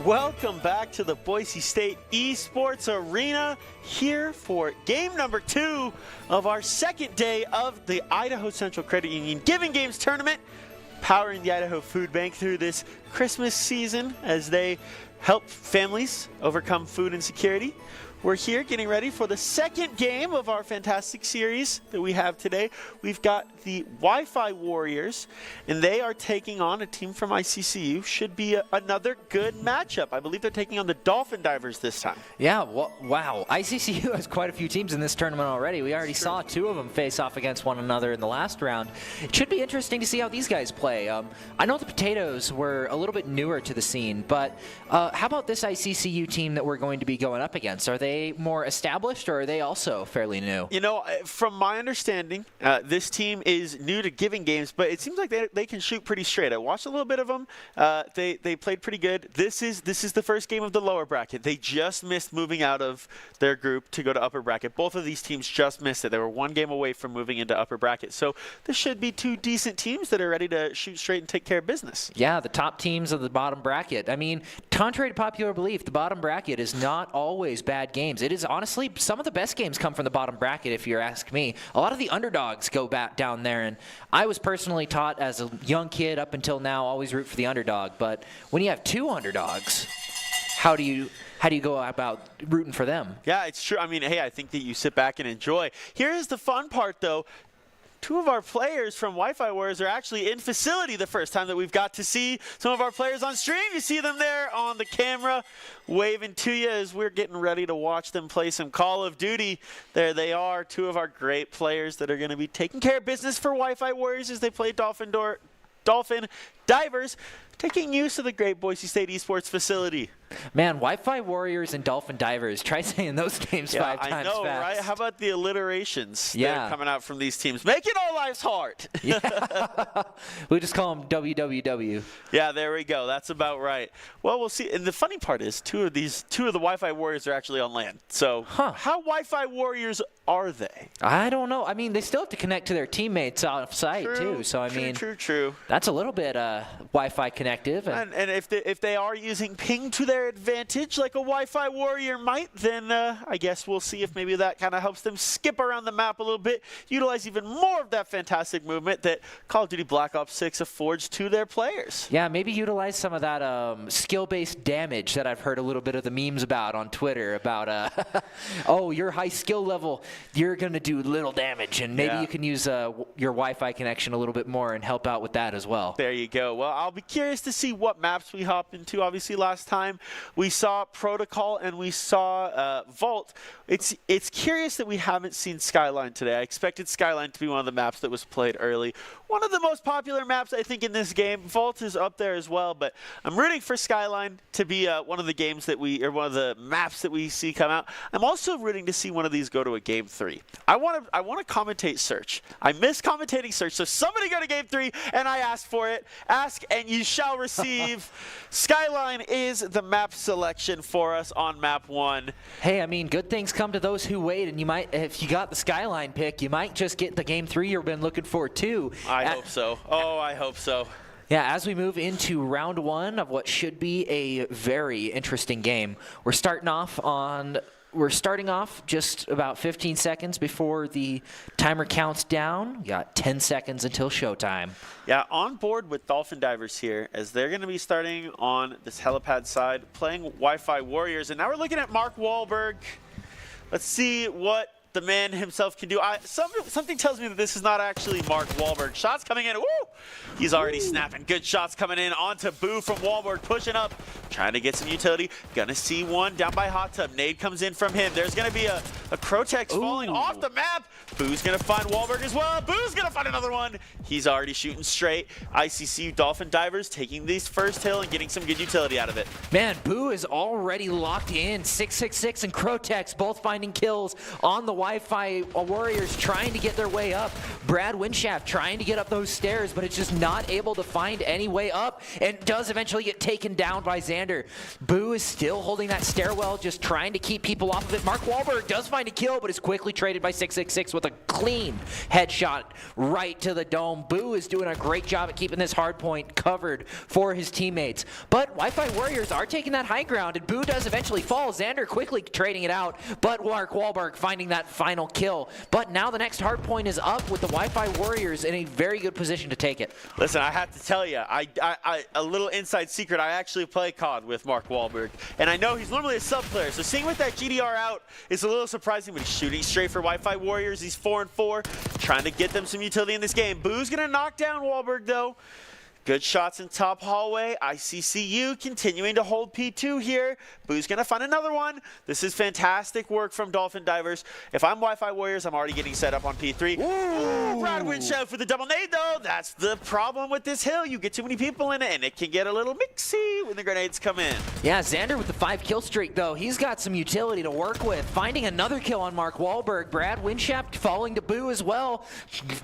Welcome back to the Boise State Esports Arena, here for game number 2 of our second day of the Idaho Central Credit Union Giving Games Tournament, powering the Idaho Food Bank through this Christmas season as they help families overcome food insecurity. We're here getting ready for the second game of our fantastic series that we have today. We've got the Wi-Fi Warriors, and they are taking on a team from ICCU. Should be another good matchup. I believe they're taking on the Dolphin Divers this time. Yeah, wow. ICCU has quite a few teams in this tournament already. We already saw 2 of them face off against one another in the last round. It should be interesting to see how these guys play. I know the Potatoes were a little bit newer to the scene, but how about this ICCU team that we're going to be going up against? Are they more established, or are they also fairly new? You know, from my understanding, this team is new to giving games, but it seems like they can shoot pretty straight. I watched a little bit of them. They played pretty good. This is the first game of the lower bracket. They just missed moving out of their group to go to upper bracket. Both of these teams just missed it. They were 1 game away from moving into upper bracket. So this should be 2 decent teams that are ready to shoot straight and take care of business. Yeah, the top teams of the bottom bracket. I mean, contrary to popular belief, the bottom bracket is not always bad games. It is honestly, some of the best games come from the bottom bracket, if you ask me. A lot of the underdogs go back down there, and I was personally taught as a young kid up until now, always root for the underdog. But when you have 2 underdogs, how do you go about rooting for them? Yeah, it's true. I mean, hey, I think that you sit back and enjoy. Here's the fun part, though. 2 of our players from Wi-Fi Warriors are actually in facility the first time that we've got to see some of our players on stream. You see them there on the camera waving to you as we're getting ready to watch them play some Call of Duty. There they are, 2 of our great players that are going to be taking care of business for Wi-Fi Warriors as they play Dolphin Divers, taking use of the great Boise State Esports facility. Man, Wi-Fi Warriors and Dolphin Divers. Try saying those names 5 times fast. I know, right? How about the alliterations that Yeah. are coming out from these teams? Making our lives hard. Yeah. We just call them WWW. Yeah, there we go. That's about right. Well, we'll see. And the funny part is 2 of the Wi-Fi Warriors are actually on land. So how Wi-Fi Warriors are they? I don't know. I mean, they still have to connect to their teammates off site, too. So, I mean, true. That's a little bit Wi-Fi connective. And if they are using ping to their advantage like a Wi-Fi Warrior might, then I guess we'll see if maybe that kind of helps them skip around the map a little bit, utilize even more of that fantastic movement that Call of Duty Black Ops 6 affords to their players. Yeah, maybe utilize some of that skill-based damage that I've heard a little bit of the memes about on Twitter about, oh, your high skill level, you're going to do little damage, and maybe you can use your Wi-Fi connection a little bit more and help out with that as well. There you go. Well, I'll be curious to see what maps we hop into. Obviously, last time we saw Protocol and we saw Vault. It's curious that we haven't seen Skyline today. I expected Skyline to be one of the maps that was played early. One of the most popular maps, I think, in this game. Vault is up there as well, but I'm rooting for Skyline to be one of the games that one of the maps that we see come out. I'm also rooting to see one of these go to a Game 3. I want to commentate Search. I miss commentating Search, so somebody go to Game 3, and I asked for it. Ask, and you shall receive. Skyline is the map selection for us on map 1. Hey, I mean, good things come to those who wait, and you might, if you got the Skyline pick, you might just get the Game 3 you've been looking for, too. I hope so. Oh, I hope so. Yeah, as we move into round 1 of what should be a very interesting game, we're starting off just about 15 seconds before the timer counts down. We got 10 seconds until showtime. Yeah, on board with Dolphin Divers here, as they're going to be starting on this helipad side, playing Wi-Fi Warriors. And now we're looking at Mark Wahlberg. Let's see what the man himself can do. Something tells me that this is not actually Mark Wahlberg. Shots coming in. Woo! He's already snapping. Good shots coming in onto Boo from Wahlberg, pushing up, trying to get some utility. Gonna see one down by Hot Tub. Nade comes in from him. There's gonna be a Crotex falling off the map. Boo's gonna find Wahlberg as well. Boo's gonna find another one. He's already shooting straight. ICCU Dolphin Divers taking these first hill and getting some good utility out of it. Man, Boo is already locked in. 666 and Crotex both finding kills on the Wi-Fi Warriors, trying to get their way up. Brad Winshaft trying to get up those stairs, but it's just not able to find any way up, and does eventually get taken down by Xander. Boo is still holding that stairwell, just trying to keep people off of it. Mark Wahlberg does find find a kill, but is quickly traded by 666 with a clean headshot right to the dome. Boo is doing a great job at keeping this hard point covered for his teammates. But Wi-Fi Warriors are taking that high ground, and Boo does eventually fall. Xander quickly trading it out, but Mark Wahlberg finding that final kill. But now the next hard point is up with the Wi-Fi Warriors in a very good position to take it. Listen, I have to tell you, a little inside secret, I actually play COD with Mark Wahlberg, and I know he's normally a sub player, so seeing with that GDR out is a little surprising, but he's shooting straight for Wi-Fi Warriors. He's 4-4, trying to get them some utility in this game. Boo's going to knock down Wahlberg, though. Good shots in top hallway. ICCU continuing to hold P2 here. Boo's going to find another one. This is fantastic work from Dolphin Divers. If I'm Wi-Fi Warriors, I'm already getting set up on P3. Ooh, Brad Winchell for the double nade, though. That's the problem with this hill. You get too many people in it, and it can get a little mixy when the grenades come in. Yeah, Xander with the 5-kill streak, though. He's got some utility to work with. Finding another kill on Mark Wahlberg. Brad Winchell falling to Boo as well.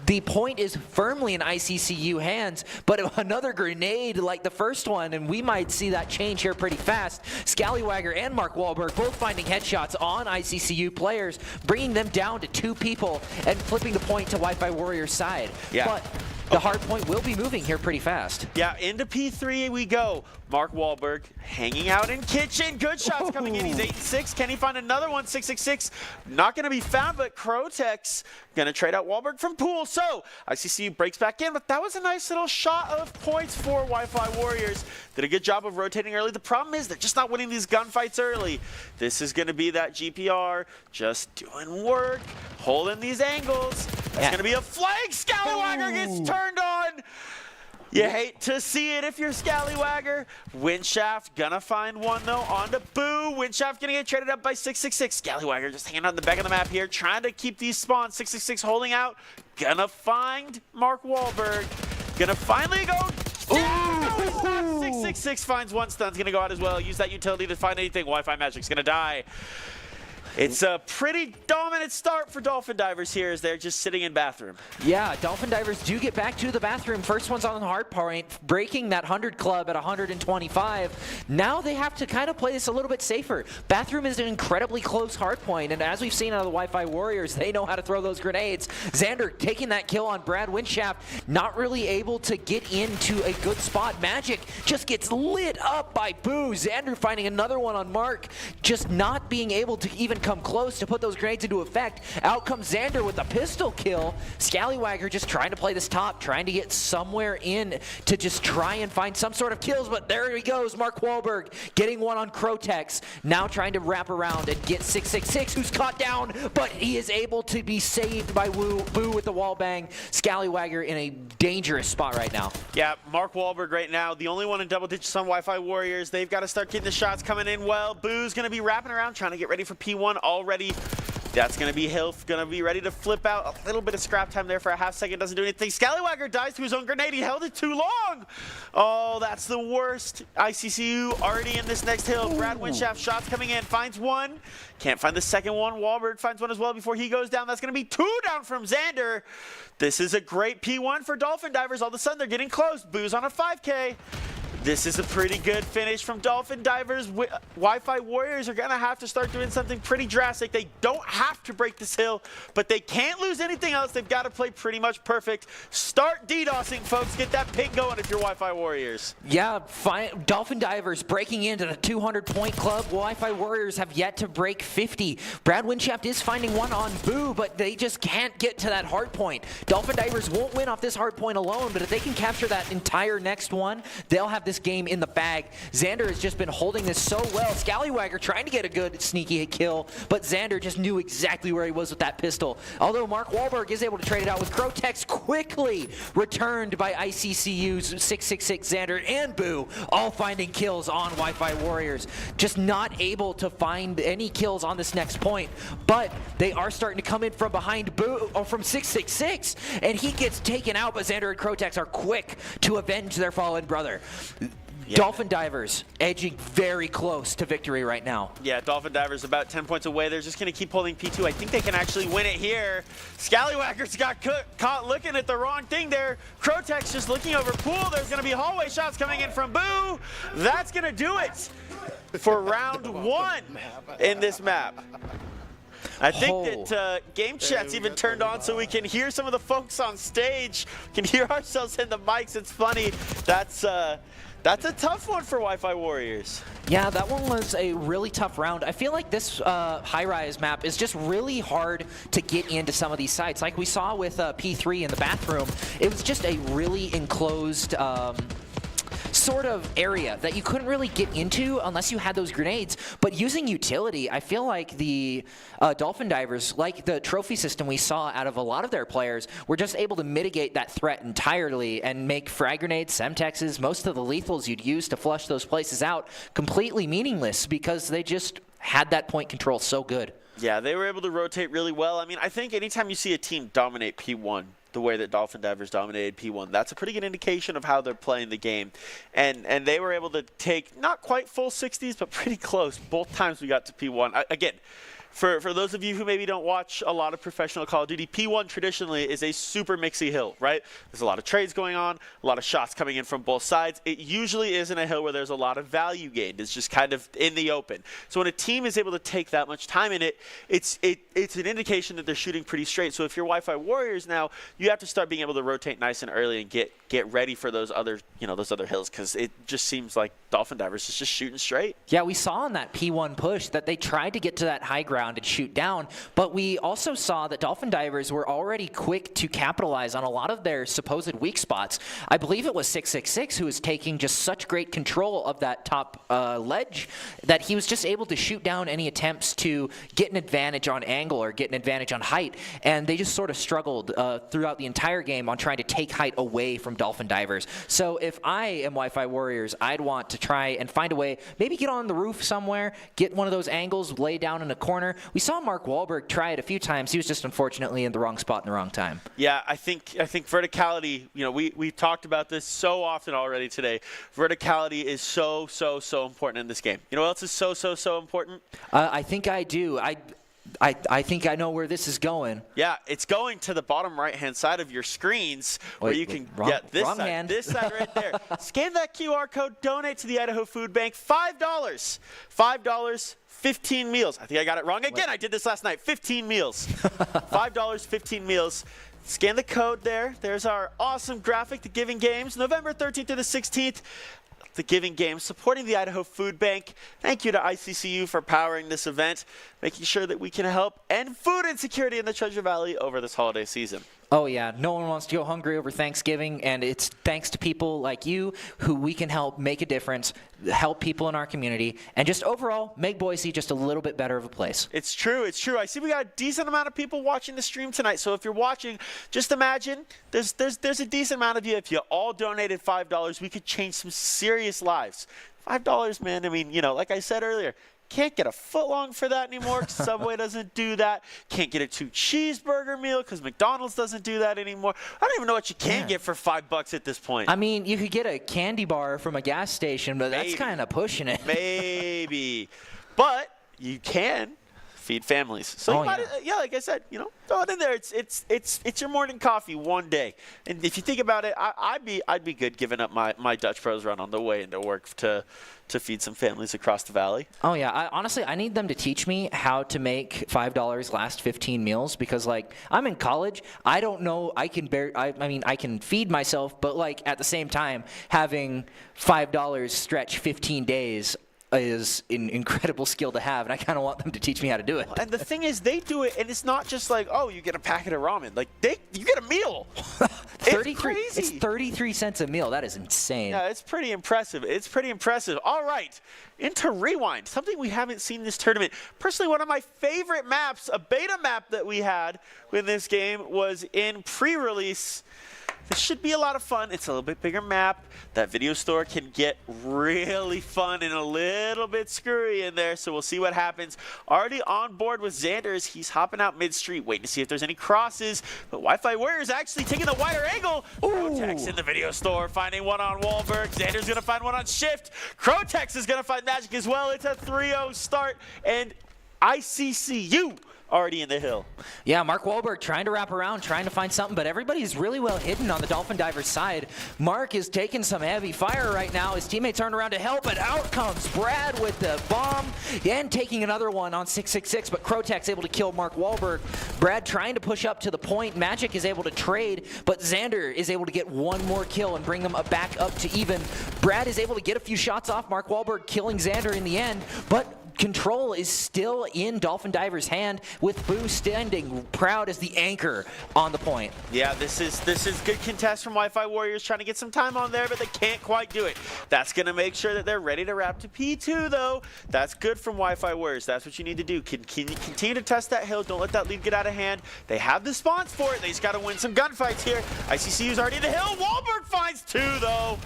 The point is firmly in ICCU hands, but another grenade like the first one, and we might see that change here pretty fast. Scallywagger and Mark Wahlberg both finding headshots on ICCU players, bringing them down to 2 people and flipping the point to Wi-Fi Warriors' side. Yeah. But the hard point will be moving here pretty fast. Yeah, into P3 we go. Mark Wahlberg hanging out in kitchen. Good shots coming in. He's 8-6. Can he find another one? 666. Not going to be found, but Crotex going to trade out Wahlberg from pool. So ICCU breaks back in, but that was a nice little shot of points for Wi-Fi Warriors. Did a good job of rotating early. The problem is they're just not winning these gunfights early. This is going to be that GPR just doing work, holding these angles. That's going to be a flag. Scallywagger gets turned on. You hate to see it if you're Scallywagger. Windshaft gonna find one though onto Boo. Windshaft gonna get traded up by 666. Scallywagger just hanging on the back of the map here, trying to keep these spawns. 666 holding out. Gonna find Mark Wahlberg. Gonna finally go down. 666 finds one. Stun's gonna go out as well. Use that utility to find anything. Wi-Fi Magic's gonna die. It's a pretty dominant start for Dolphin Divers here as they're just sitting in bathroom. Yeah, Dolphin Divers do get back to the bathroom. First one's on the hard point, breaking that 100 club at 125. Now they have to kind of play this a little bit safer. Bathroom is an incredibly close hard point, and as we've seen out of the Wi-Fi Warriors, they know how to throw those grenades. Xander taking that kill on Brad Windshaft, not really able to get into a good spot. Magic just gets lit up by Boo. Xander finding another one on Mark, just not being able to even come close to put those grenades into effect. Out comes Xander with a pistol kill. Scallywagger just trying to play this top, trying to get somewhere in to just try and find some sort of kills, but there he goes, Mark Wahlberg getting one on Crotex, now trying to wrap around and get 666, who's caught down, but he is able to be saved by Boo with the wall bang. Scallywagger in a dangerous spot right now. Yeah, Mark Wahlberg right now, the only one in double digits on Wi-Fi Warriors. They've got to start getting the shots coming in well. Boo's going to be wrapping around, trying to get ready for P1 already. That's going to be Hilf, going to be ready to flip out. A little bit of scrap time there for a half second, doesn't do anything. Scallywagger dies to his own grenade. He held it too long. Oh, that's the worst. ICCU already in this next hill. Brad Windshaft, shots coming in, finds one. Can't find the second one. Wahlberg finds one as well before he goes down. That's going to be 2 down from Xander. This is a great P1 for Dolphin Divers. All of a sudden, they're getting close. Boo's on a 5K. This is a pretty good finish from Dolphin Divers. Wi-Fi Warriors are going to have to start doing something pretty drastic. They don't have to break this hill, but they can't lose anything else. They've got to play pretty much perfect. Start DDoSing, folks. Get that ping going if you're Wi-Fi Warriors. Yeah, Dolphin Divers breaking into the 200-point club. Wi-Fi Warriors have yet to break 50. Brad Windshaft is finding one on Boo, but they just can't get to that hard point. Dolphin Divers won't win off this hard point alone, but if they can capture that entire next one, they'll have this game in the bag. Xander has just been holding this so well. Scallywagger trying to get a good sneaky kill, but Xander just knew exactly where he was with that pistol. Although Mark Wahlberg is able to trade it out with Crotex, quickly returned by ICCU's 666 Xander and Boo, all finding kills on Wi-Fi Warriors. Just not able to find any kills on this next point, but they are starting to come in from behind Boo, or from 666, and he gets taken out, but Xander and Crotex are quick to avenge their fallen brother. Yeah. Dolphin Divers edging very close to victory right now. Yeah, Dolphin Divers about 10 points away. They're just going to keep holding P2. I think they can actually win it here. Scallywagger's got caught looking at the wrong thing there. Crotex just looking over pool. There's going to be hallway shots coming in from Boo. That's going to do it for round 1 in this map. I think that game chat's we even got turned the on so we can hear some of the folks on stage. We can hear ourselves in the mics. It's funny. That's a tough one for Wi-Fi Warriors. Yeah, that one was a really tough round. I feel like this high-rise map is just really hard to get into some of these sites. Like we saw with P3 in the bathroom, it was just a really enclosed sort of area that you couldn't really get into unless you had those grenades. But using utility, I feel like the Dolphin Divers, like the trophy system we saw out of a lot of their players, were just able to mitigate that threat entirely and make frag grenades, semtexes, most of the lethals you'd use to flush those places out completely meaningless because they just had that point control so good. Yeah, they were able to rotate really well. I mean, I think anytime you see a team dominate P1 the way that Dolphin Divers dominated P1, that's a pretty good indication of how they're playing the game. And they were able to take not quite full 60s, but pretty close both times we got to P1. Again, for those of you who maybe don't watch a lot of professional Call of Duty, P1 traditionally is a super mixy hill, right? There's a lot of trades going on, a lot of shots coming in from both sides. It usually isn't a hill where there's a lot of value gained. It's just kind of in the open. So when a team is able to take that much time in it, it's an indication that they're shooting pretty straight. So if you're Wi-Fi Warriors now, you have to start being able to rotate nice and early and get ready for those other hills, because it just seems like Dolphin Divers is just shooting straight. Yeah, we saw in that P1 push that they tried to get to that high ground and shoot down, but we also saw that Dolphin Divers were already quick to capitalize on a lot of their supposed weak spots. I believe it was 666 who was taking just such great control of that top ledge that he was just able to shoot down any attempts to get an advantage on angle or get an advantage on height, and they just sort of struggled throughout the entire game on trying to take height away from Dolphin Divers. So if I am Wi-Fi Warriors, I'd want to try and find a way, maybe get on the roof somewhere, get one of those angles, lay down in a corner. We saw Mark Wahlberg try it a few times. He was just unfortunately in the wrong spot in the wrong time. Yeah, I think verticality, we've talked about this so often already today. Verticality is so important in this game. You know what else is so important? I think I do. I think I know where this is going. Yeah, it's going to the bottom right-hand side of your screens where you can wrong hand. This side right there. Scan that QR code, donate to the Idaho Food Bank. $5, 15 meals. I think I got it wrong again. I did this last night. 15 meals. $5, 15 meals. Scan the code there. There's our awesome graphic, the Giving Games, November 13th to the 16th. The Giving Games, supporting the Idaho Food Bank. Thank you to ICCU for powering this event, making sure that we can help end food insecurity in the Treasure Valley over this holiday season. Oh, yeah. No one wants to go hungry over Thanksgiving, and it's thanks to people like you who we can help make a difference, help people in our community, and just overall make Boise just a little bit better of a place. It's true. It's true. I see we got a decent amount of people watching the stream tonight, so if you're watching, just imagine there's a decent amount of you. If you all donated $5, we could change some serious lives. $5, man, I mean, like I said earlier, can't get a footlong for that anymore because Subway doesn't do that. Can't get a 2-cheeseburger meal because McDonald's doesn't do that anymore. I don't even know what you can get for $5 at this point. I mean, you could get a candy bar from a gas station, but that's kind of pushing it. Maybe. But you can feed families. So like I said, throw it in there. It's your morning coffee one day. And if you think about it, I'd be good giving up my Dutch Bros run on the way into work to feed some families across the valley. Oh yeah, honestly, I need them to teach me how to make $5 last 15 meals because I'm in college. I don't know. I can feed myself, but at the same time, having $5 stretch 15 days is an incredible skill to have, and I kind of want them to teach me how to do it. And the thing is, they do it, and it's not just you get a packet of ramen. You get a meal. 33. It's crazy. It's 33 cents a meal. That is insane. Yeah, it's pretty impressive. All right, into Rewind, something we haven't seen this tournament. Personally, one of my favorite maps, a beta map that we had in this game was in pre-release. This should be a lot of fun. It's a little bit bigger map. That video store can get really fun and a little bit screwy in there, so we'll see what happens. Already on board with Xander's. He's hopping out mid-street, waiting to see if there's any crosses. But Wi-Fi Warriors actually taking the wider angle. Crotex in the video store, finding one on Wahlberg. Xander's going to find one on Shift. Crotex is going to find Magic as well. It's a 3-0 start, and ICCU already in the hill. Yeah, Mark Wahlberg trying to wrap around, trying to find something, but everybody's really well hidden on the Dolphin Divers side. Mark is taking some heavy fire right now. His teammates turn around to help, but out comes Brad with the bomb and taking another one on 666, but Krotek's able to kill Mark Wahlberg. Brad trying to push up to the point. Magic is able to trade, but Xander is able to get one more kill and bring them back up to even. Brad is able to get a few shots off Mark Wahlberg, killing Xander in the end, but control is still in Dolphin Divers' hand, with Boo standing proud as the anchor on the point. Yeah, this is good contest from Wi-Fi Warriors, trying to get some time on there, but they can't quite do it. That's going to make sure that they're ready to wrap to P2, though. That's good from Wi-Fi Warriors. That's what you need to do. Continue to test that hill. Don't let that lead get out of hand. They have the spawns for it. They just got to win some gunfights here. ICCU's already in the hill. Wahlberg finds 2, though.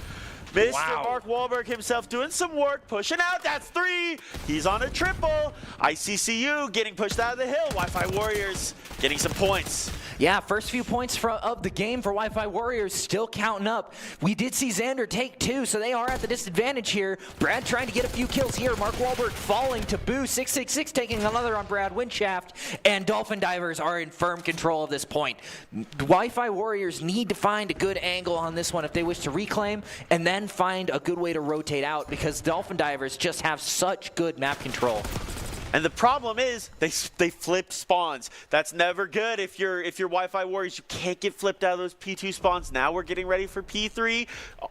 Mr. Mark Wahlberg himself doing some work, pushing out. That's 3. He's on a triple. ICCU getting pushed out of the hill. Wi-Fi Warriors getting some points. Yeah, first few points of the game for Wi-Fi Warriors still counting up. We did see Xander take 2, so they are at the disadvantage here. Brad trying to get a few kills here. Mark Wahlberg falling to Boo. 666 taking another on Brad Windshaft, and Dolphin Divers are in firm control of this point. Wi-Fi Warriors need to find a good angle on this one if they wish to reclaim, and then find a good way to rotate out, because Dolphin Divers just have such good map control. And the problem is they flipped spawns. That's never good if you're Wi-Fi Warriors. You can't get flipped out of those P2 spawns. Now we're getting ready for P3.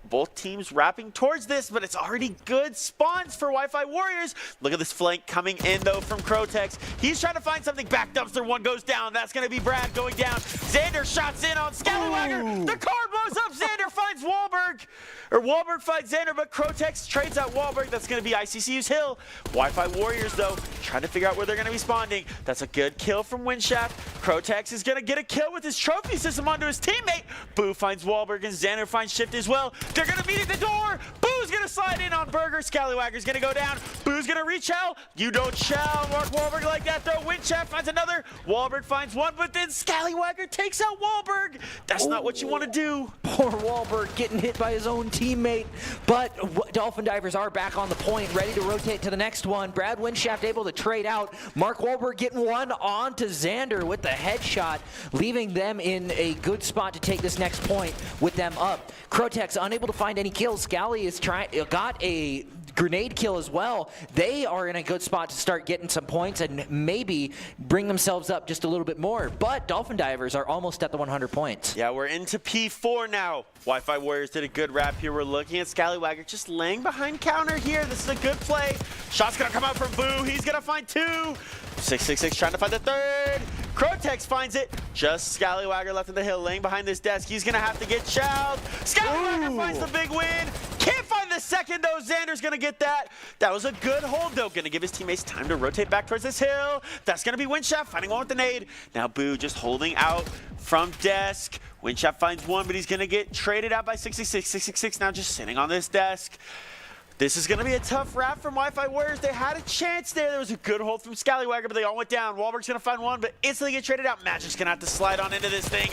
Both teams wrapping towards this, but it's already good spawns for Wi-Fi Warriors. Look at this flank coming in, though, from Krotek. He's trying to find something. Back dumpster, one goes down. That's going to be Brad going down. Xander shots in on Scallywagger. The car blows up. Xander finds Wahlberg. Or Wahlberg finds Xander, but Krotek trades out Wahlberg. That's going to be ICCU's hill. Wi-Fi Warriors, though, trying to figure out where they're going to be spawning. That's a good kill from Windshaft. Krotek is going to get a kill with his trophy system onto his teammate. Boo finds Wahlberg, and Xander finds Shift as well. They're going to meet at the door. Boo's going to slide in on Burger. Scallywagger's going to go down. Boo's going to reach out. You don't chow Mark Wahlberg like that, though. Windshaft finds another. Wahlberg finds one, but then Scallywagger takes out Wahlberg. That's not what you want to do. Poor Wahlberg getting hit by his own teammate, but Dolphin Divers are back on the point, ready to rotate to the next one. Brad Windshaft able to trade out. Mark Wahlberg getting one onto Xander with the headshot, leaving them in a good spot to take this next point with them up. Krotek's unable to find any kills. Scally is got a grenade kill as well. They are in a good spot to start getting some points and maybe bring themselves up just a little bit more, but Dolphin Divers are almost at the 100 points. Yeah, we're into P4 now. Wi-Fi Warriors did a good wrap here. We're looking at Scallywagger just laying behind counter here. This is a good play. Shot's gonna come out from Boo. He's gonna find 2. 666 trying to find the 3rd. Krotek finds it. Just Scallywagger left in the hill, laying behind this desk. He's gonna have to get chowed. Scallywagger finds the big win. Can't find the second, though. Xander's gonna get that. That was a good hold, though. Gonna give his teammates time to rotate back towards this hill. That's gonna be Windshaft finding one with the nade. Now Boo just holding out from desk. Windshaft finds one, but he's gonna get traded out by 666. 666 now just sitting on this desk. This is going to be a tough wrap from Wi-Fi Warriors. They had a chance there. There was a good hold from Scallywagger, but they all went down. Wahlberg's going to find one, but instantly get traded out. Magic's going to have to slide on into this thing.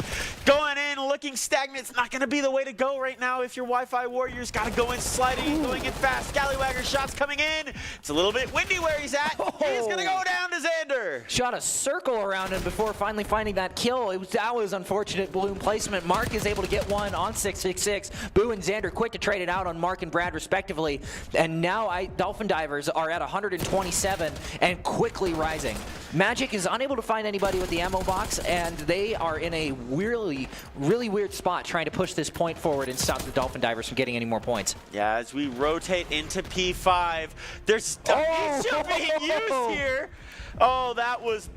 Going in, looking stagnant. It's not going to be the way to go right now if you're Wi-Fi Warriors. Got to go in sliding, going in fast. Scallywagger shots coming in. It's a little bit windy where he's at. He's going to go down to Xander. Shot a circle around him before finally finding that kill. That was unfortunate balloon placement. Mark is able to get one on 666. Boo and Xander quick to trade it out on Mark and Brad respectively. And now Dolphin Divers are at 127 and quickly rising. Magic is unable to find anybody with the ammo box, and they are in a really weird spot trying to push this point forward and stop the Dolphin Divers from getting any more points. Yeah, as we rotate into P5, there's a issue being used here. Oh,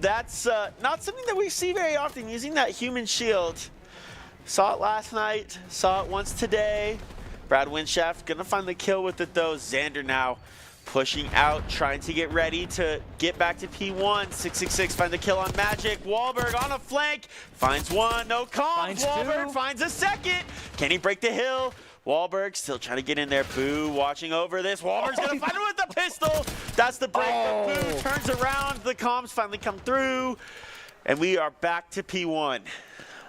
that's not something that we see very often, using that human shield. Saw it last night, saw it once today. Brad Windshaft gonna find the kill with it, though. Xander now pushing out, trying to get ready to get back to P1. 666 find the kill on Magic. Wahlberg on a flank, finds one, no comms. Wahlberg finds a second. Can he break the hill? Wahlberg still trying to get in there. Boo watching over this. Wahlberg's gonna find him with the pistol. That's the break. Boo turns around. The comms finally come through, and we are back to P1.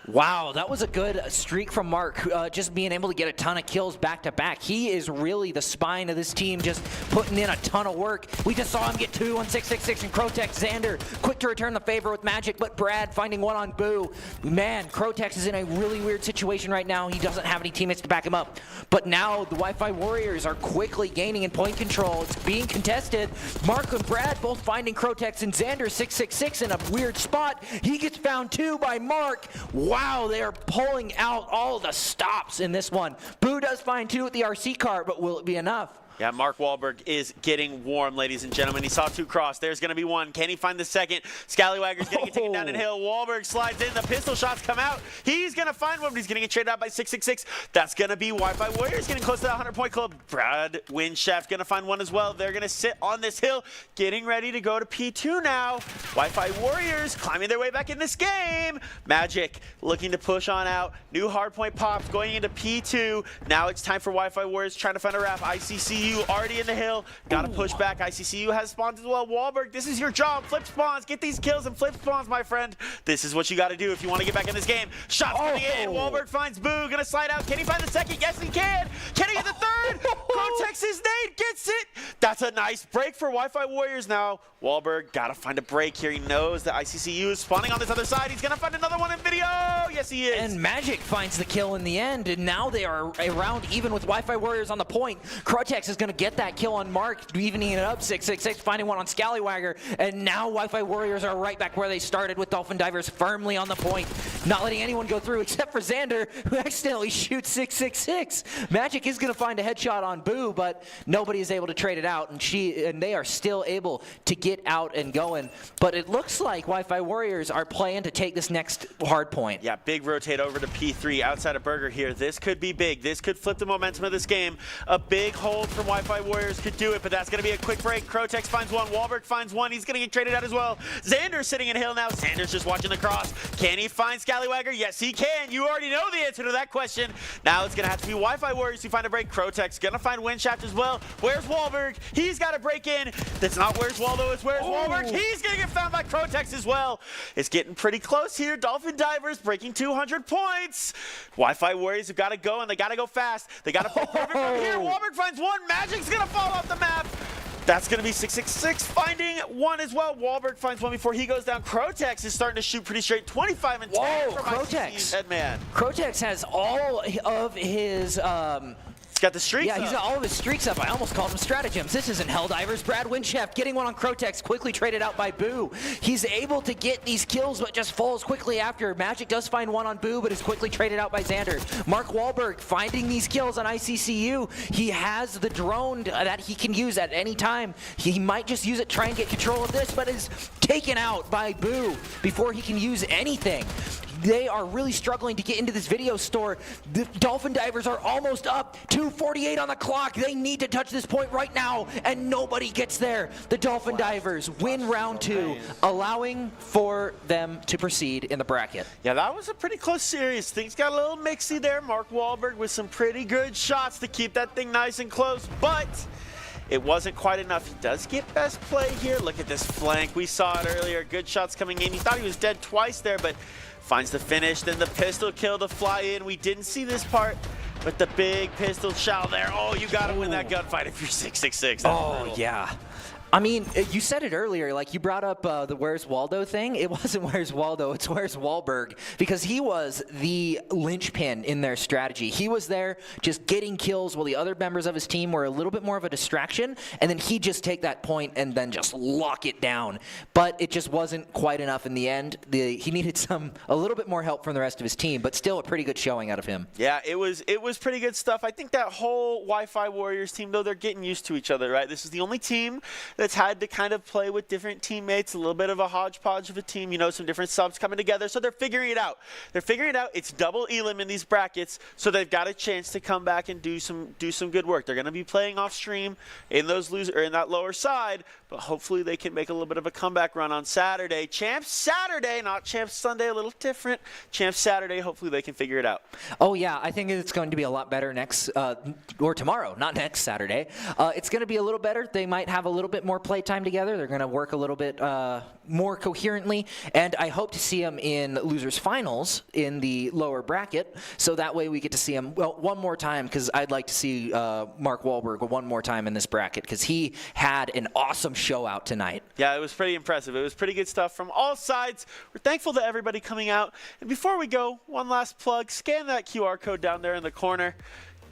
Wow, that was a good streak from Mark, just being able to get a ton of kills back-to-back. He is really the spine of this team, just putting in a ton of work. We just saw him get 2 on 666 and Crotex. Xander quick to return the favor with Magic, but Brad finding 1 on Boo. Man, Crotex is in a really weird situation right now. He doesn't have any teammates to back him up. But now the Wi-Fi Warriors are quickly gaining in point control. It's being contested. Mark and Brad both finding Crotex, and Xander 666 in a weird spot. He gets found too by Mark. Wow, they are pulling out all the stops in this one. Boo does find 2 with the RC car, but will it be enough? Yeah, Mark Wahlberg is getting warm, ladies and gentlemen. He saw 2 cross. There's going to be 1. Can he find the second? Scallywagger's going to get taken down in hill. Wahlberg slides in. The pistol shots come out. He's going to find one, but he's going to get traded out by 666. That's going to be Wi-Fi Warriors getting close to that 100-point club. Brad Windshaft going to find 1 as well. They're going to sit on this hill, getting ready to go to P2 now. Wi-Fi Warriors climbing their way back in this game. Magic looking to push on out. New hardpoint pops going into P2. Now it's time for Wi-Fi Warriors trying to find a wrap. ICCU already in the hill. Got to push back. ICCU has spawns as well. Wahlberg, this is your job. Flip spawns. Get these kills and flip spawns, my friend. This is what you got to do if you want to get back in this game. Shots coming in. Wahlberg finds Boo. Going to slide out. Can he find the second? Yes, he can. Can he get the third? Protex's nade gets it. That's a nice break for Wi-Fi Warriors now. Wahlberg got to find a break here. He knows that ICCU is spawning on this other side. He's going to find another one in video. Yes, he is. And Magic finds the kill in the end, and now they are around even with Wi-Fi Warriors on the point. Crotex is going to get that kill on Mark, evening it up. 666 finding 1 on Scallywagger, and now Wi-Fi Warriors are right back where they started with Dolphin Divers firmly on the point, not letting anyone go through except for Xander, who accidentally shoots 666. Magic is going to find a headshot on Boo, but nobody is able to trade it out, and they are still able to get out and going. But it looks like Wi-Fi Warriors are playing to take this next hard point. Yeah, big rotate over to P3 outside of Burger here. This could be big. This could flip the momentum of this game. A big hold from Wi-Fi Warriors could do it, but that's going to be a quick break. Crotex finds 1. Wahlberg finds 1. He's going to get traded out as well. Xander's sitting in hill now. Xander's just watching the cross. Can he find Scallywagger? Yes, he can. You already know the answer to that question. Now it's going to have to be Wi-Fi Warriors who find a break. Crotex going to find Windshaft as well. Where's Wahlberg? He's got to break in. That's not Where's Waldo. It's Where's Wahlberg. He's going to get found by Crotex as well. It's getting pretty close here. Dolphin Divers breaking 200 points. Wi-Fi Warriors have got to go, and they got to go fast. They got to play perfect from here. Wahlberg finds 1. Magic's going to fall off the map. That's going to be 666 finding 1 as well. Wahlberg finds 1 before he goes down. Crotex is starting to shoot pretty straight. 25 and 10 from ICCU's Headman. Crotex has all of his He's got the streaks Yeah, he's got all of his streaks up. I almost called him stratagems. This isn't Helldivers. Brad Windshaft getting 1 on Crotex, quickly traded out by Boo. He's able to get these kills, but just falls quickly after. Magic does find 1 on Boo, but is quickly traded out by Xander. Mark Wahlberg finding these kills on ICCU. He has the drone that he can use at any time. He might just use it, try and get control of this, but is taken out by Boo before he can use anything. They are really struggling to get into this video store. The Dolphin Divers are almost up. 2:48 on the clock. They need to touch this point right now, and nobody gets there. The Dolphin Divers win round 2, allowing for them to proceed in the bracket. Yeah, that was a pretty close series. Things got a little mixy there. Mark Wahlberg with some pretty good shots to keep that thing nice and close, but it wasn't quite enough. He does get best play here. Look at this flank. We saw it earlier. Good shots coming in. He thought he was dead twice there, but finds the finish. Then the pistol kill to fly in. We didn't see this part, but the big pistol shell there. Oh, you got to win that gunfight if you're 666. That's brutal. Yeah. I mean, you said it earlier, like you brought up the Where's Waldo thing. It wasn't Where's Waldo, it's Where's Wahlberg, because he was the linchpin in their strategy. He was there just getting kills while the other members of his team were a little bit more of a distraction, and then he'd just take that point and then just lock it down. But it just wasn't quite enough in the end. He needed a little bit more help from the rest of his team, but still a pretty good showing out of him. Yeah, it was pretty good stuff. I think that whole Wi-Fi Warriors team, though, they're getting used to each other, right? This is the only team that's had to kind of play with different teammates, a little bit of a hodgepodge of a team, you know, some different subs coming together, so they're figuring it out. They're figuring it out. It's double elim in these brackets, so they've got a chance to come back and do some good work. They're going to be playing off stream in those in that lower side, but hopefully they can make a little bit of a comeback run on Saturday. Champs Saturday, not Champs Sunday, a little different. Champs Saturday, hopefully they can figure it out. Oh, yeah, I think it's going to be a lot better next, or tomorrow, not next Saturday. It's going to be a little better. They might have a little bit more playtime together. They're going to work a little bit more coherently, and I hope to see them in losers finals in the lower bracket, so that way we get to see them, well, one more time, because I'd like to see Mark Wahlberg one more time in this bracket, because he had an awesome show out tonight. Yeah, it was pretty impressive. It was pretty good stuff from all sides. We're thankful to everybody coming out. And before we go, one last plug. Scan that QR code down there in the corner.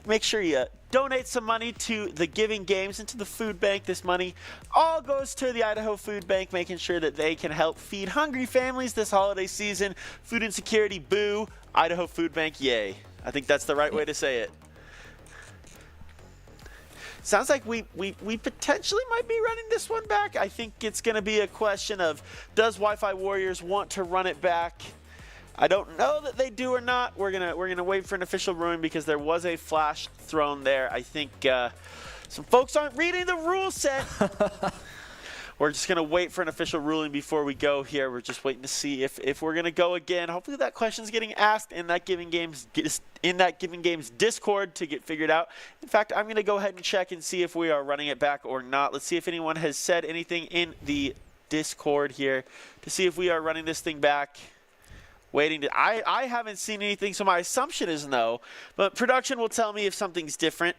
Make sure you donate some money to the Giving Games and to the food bank. This money all goes to the Idaho Food Bank, making sure that they can help feed hungry families this holiday season. Food insecurity, boo. Idaho Food Bank, yay. I think that's the right way to say it. Sounds like we potentially might be running this one back. I think it's going to be a question of, does Wi-Fi Warriors want to run it back? I don't know that they do or not. We're gonna wait for an official ruling because there was a flash thrown there. I think some folks aren't reading the rule set. We're just going to wait for an official ruling before we go here. We're just waiting to see if we're going to go again. Hopefully that question's getting asked in that Giving Games Discord to get figured out. In fact, I'm going to go ahead and check and see if we are running it back or not. Let's see if anyone has said anything in the Discord here to see if we are running this thing back. Waiting to I haven't seen anything, so my assumption is no. But production will tell me if something's different.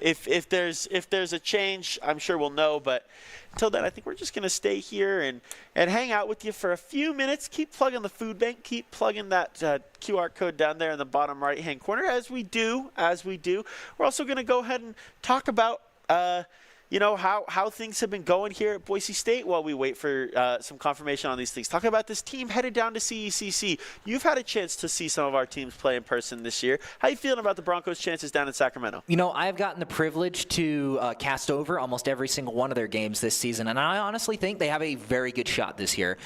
If there's a change, I'm sure we'll know. But until then, I think we're just going to stay here and hang out with you for a few minutes. Keep plugging the food bank. Keep plugging that QR code down there in the bottom right-hand corner as we do. We're also going to go ahead and talk about how things have been going here at Boise State while we wait for some confirmation on these things. Talk about this team headed down to CECC. You've had a chance to see some of our teams play in person this year. How are you feeling about the Broncos' chances down in Sacramento? You know, I've gotten the privilege to cast over almost every single one of their games this season, and I honestly think they have a very good shot this year.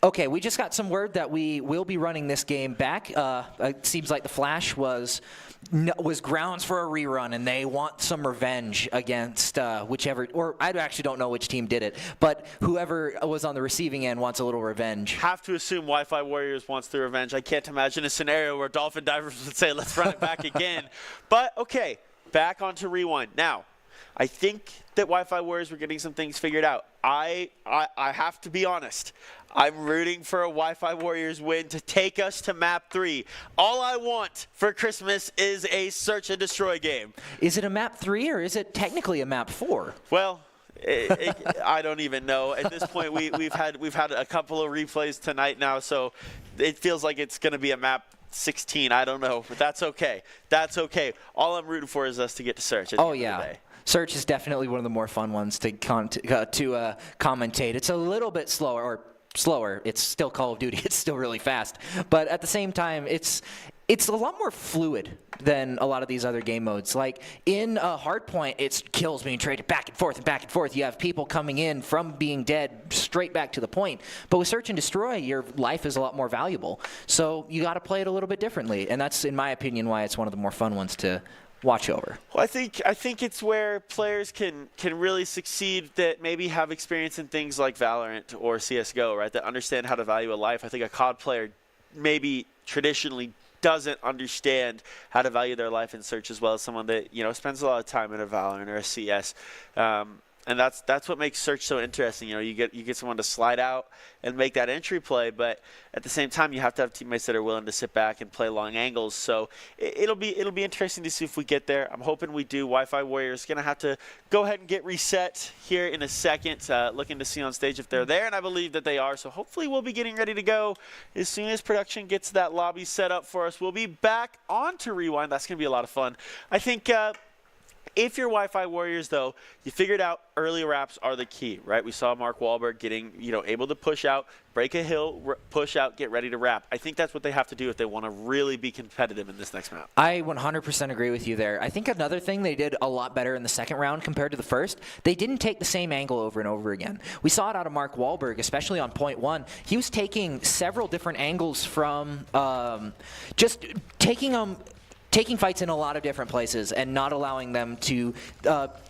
Okay, we just got some word that we will be running this game back. It seems like the Flash was grounds for a rerun, and they want some revenge against whichever, or I actually don't know which team did it, but whoever was on the receiving end wants a little revenge. Have to assume Wi-Fi Warriors wants the revenge. I can't imagine a scenario where Dolphin Divers would say, let's run it back again. But, okay, back onto Rewind. Now, I think that Wi-Fi Warriors were getting some things figured out. I have to be honest. I'm rooting for a Wi-Fi Warriors win to take us to map 3. All I want for Christmas is a search and destroy game. Is it a map 3 or is it technically a map 4? Well, I don't even know. At this point, we've had a couple of replays tonight now, so it feels like it's going to be a map 16. I don't know, but that's okay. That's okay. All I'm rooting for is us to get to search. Oh, yeah. Search is definitely one of the more fun ones to commentate. It's a little bit slower. It's still Call of Duty. It's still really fast. But at the same time, it's a lot more fluid than a lot of these other game modes. Like in Hardpoint, it's kills being traded back and forth and back and forth. You have people coming in from being dead straight back to the point. But with Search and Destroy, your life is a lot more valuable. So you got to play it a little bit differently. And that's, in my opinion, why it's one of the more fun ones to watch over. Well, I think it's where players can really succeed that maybe have experience in things like Valorant or CSGO, right? That understand how to value a life. I think a COD player maybe traditionally doesn't understand how to value their life in Search as well as someone that, spends a lot of time in a Valorant or a CS. And that's what makes Search so interesting. You get someone to slide out and make that entry play, but at the same time, you have to have teammates that are willing to sit back and play long angles. So it'll be interesting to see if we get there. I'm hoping we do. Wi-Fi Warriors going to have to go ahead and get reset here in a second. Looking to see on stage if they're there, and I believe that they are. So hopefully we'll be getting ready to go as soon as production gets that lobby set up for us. We'll be back on to Rewind. That's going to be a lot of fun. I think. If you're Wi-Fi Warriors, though, you figured out early wraps are the key, right? We saw Mark Wahlberg getting, able to push out, break a hill, push out, get ready to wrap. I think that's what they have to do if they want to really be competitive in this next map. I 100% agree with you there. I think another thing they did a lot better in the second round compared to the first, they didn't take the same angle over and over again. We saw it out of Mark Wahlberg, especially on point 1. He was taking several different angles from just taking them taking fights in a lot of different places and not allowing them to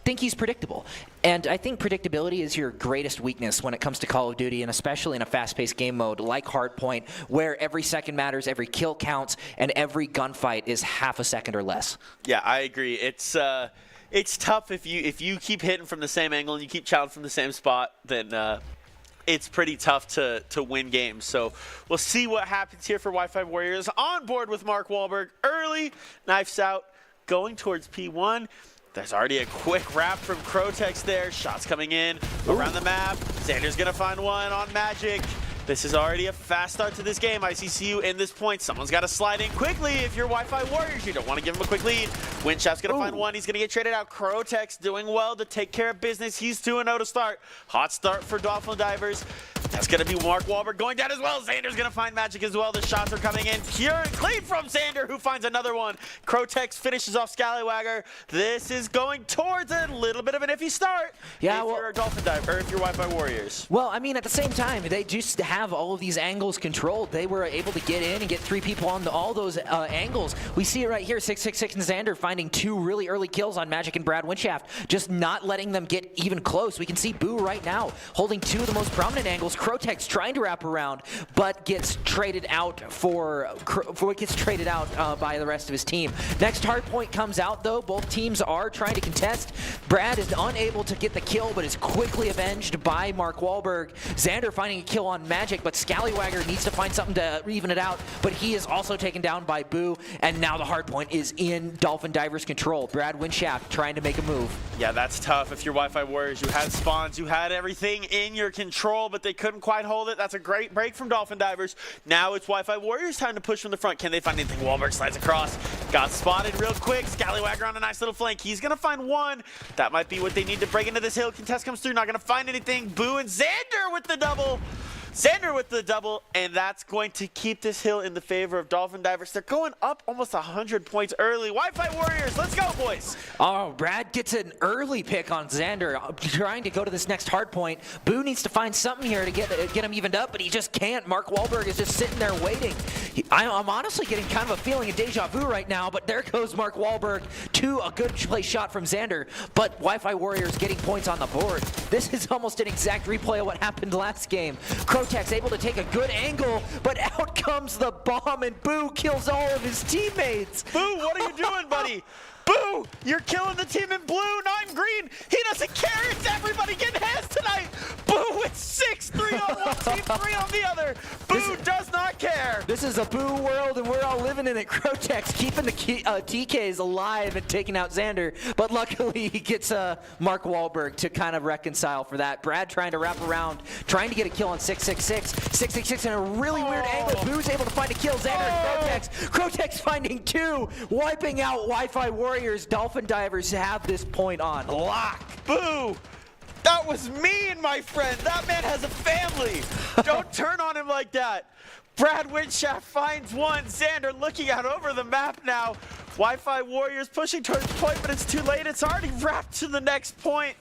think he's predictable. And I think predictability is your greatest weakness when it comes to Call of Duty, and especially in a fast-paced game mode like Hardpoint, where every second matters, every kill counts, and every gunfight is half a second or less. Yeah, I agree. It's tough if you keep hitting from the same angle and you keep challenging from the same spot, then it's pretty tough to win games. So we'll see what happens here for Wi-Fi Warriors. On board with Mark Wahlberg early, knifes out, going towards P1. There's already a quick wrap from Crotex there. Shots coming in around the map. Xander's going to find one on Magic. This is already a fast start to this game. ICCU in this point. Someone's got to slide in quickly. If you're Wi-Fi Warriors, you don't want to give him a quick lead. Windshaft's going to find one. He's going to get traded out. Crotex doing well to take care of business. He's 2-0 to start. Hot start for Dolphin Divers. That's going to be Mark Wahlberg going down as well. Xander's going to find Magic as well. The shots are coming in pure and clean from Xander, who finds another one. Crotex finishes off Scallywagger. This is going towards a little bit of an iffy start. Yeah, if you're a Dolphin Diver, or if you're Wi-Fi Warriors. Well, I mean, at the same time, they just have all of these angles controlled. They were able to get in and get 3 people on all those angles. We see it right here, 666 and Xander finding 2 really early kills on Magic and Brad Windshaft, just not letting them get even close. We can see Boo right now holding 2 of the most prominent angles. Crotex trying to wrap around, but gets traded out by the rest of his team. Next hardpoint comes out though. Both teams are trying to contest. Brad is unable to get the kill, but is quickly avenged by Mark Wahlberg. Xander finding a kill on Magic, but Scallywagger needs to find something to even it out, but he is also taken down by Boo, and now the hardpoint is in Dolphin Divers' control. Brad Windshaft trying to make a move. Yeah, that's tough. If you're Wi-Fi Warriors, you had spawns, you had everything in your control, but they couldn't quite hold it. That's a great break from Dolphin Divers. Now it's Wi-Fi Warriors time to push from the front. Can they find anything? Wahlberg slides across. Got spotted real quick. Scallywagger on a nice little flank. He's going to find one. That might be what they need to break into this hill. Contest comes through. Not going to find anything. Boo and Xander with the double. Xander with the double, and that's going to keep this hill in the favor of Dolphin Divers. They're going up almost 100 points early. Wi-Fi Warriors, let's go, boys. Oh, Brad gets an early pick on Xander, trying to go to this next hard point. Boo needs to find something here to get him evened up, but he just can't. Mark Wahlberg is just sitting there waiting. I'm honestly getting kind of a feeling of deja vu right now, but there goes Mark Wahlberg to a good play shot from Xander, but Wi-Fi Warriors getting points on the board. This is almost an exact replay of what happened last game. Crotex able to take a good angle, but out comes the bomb, and Boo kills all of his teammates. Boo, what are you doing, buddy? Boo, you're killing the team in blue, not in green. He doesn't care. It's everybody getting hands tonight. Boo with 6, 3 on one team, 3 on the other. Boo does not care. This is a Boo world, and we're all living in it. Crotex keeping the TKs alive and taking out Xander, but luckily he gets Mark Wahlberg to kind of reconcile for that. Brad trying to wrap around, trying to get a kill on 666. 666 in a really weird angle. Boo's able to find a kill. Xander and Crotex. Crotex finding 2, wiping out Wi-Fi Warriors. Dolphin Divers have this point on lock. Boo! That was mean, my friend. That man has a family. Don't turn on him like that. Brad Windshaft finds one. Xander looking out over the map now. Wi-Fi Warriors pushing towards point, but it's too late. It's already wrapped to the next point.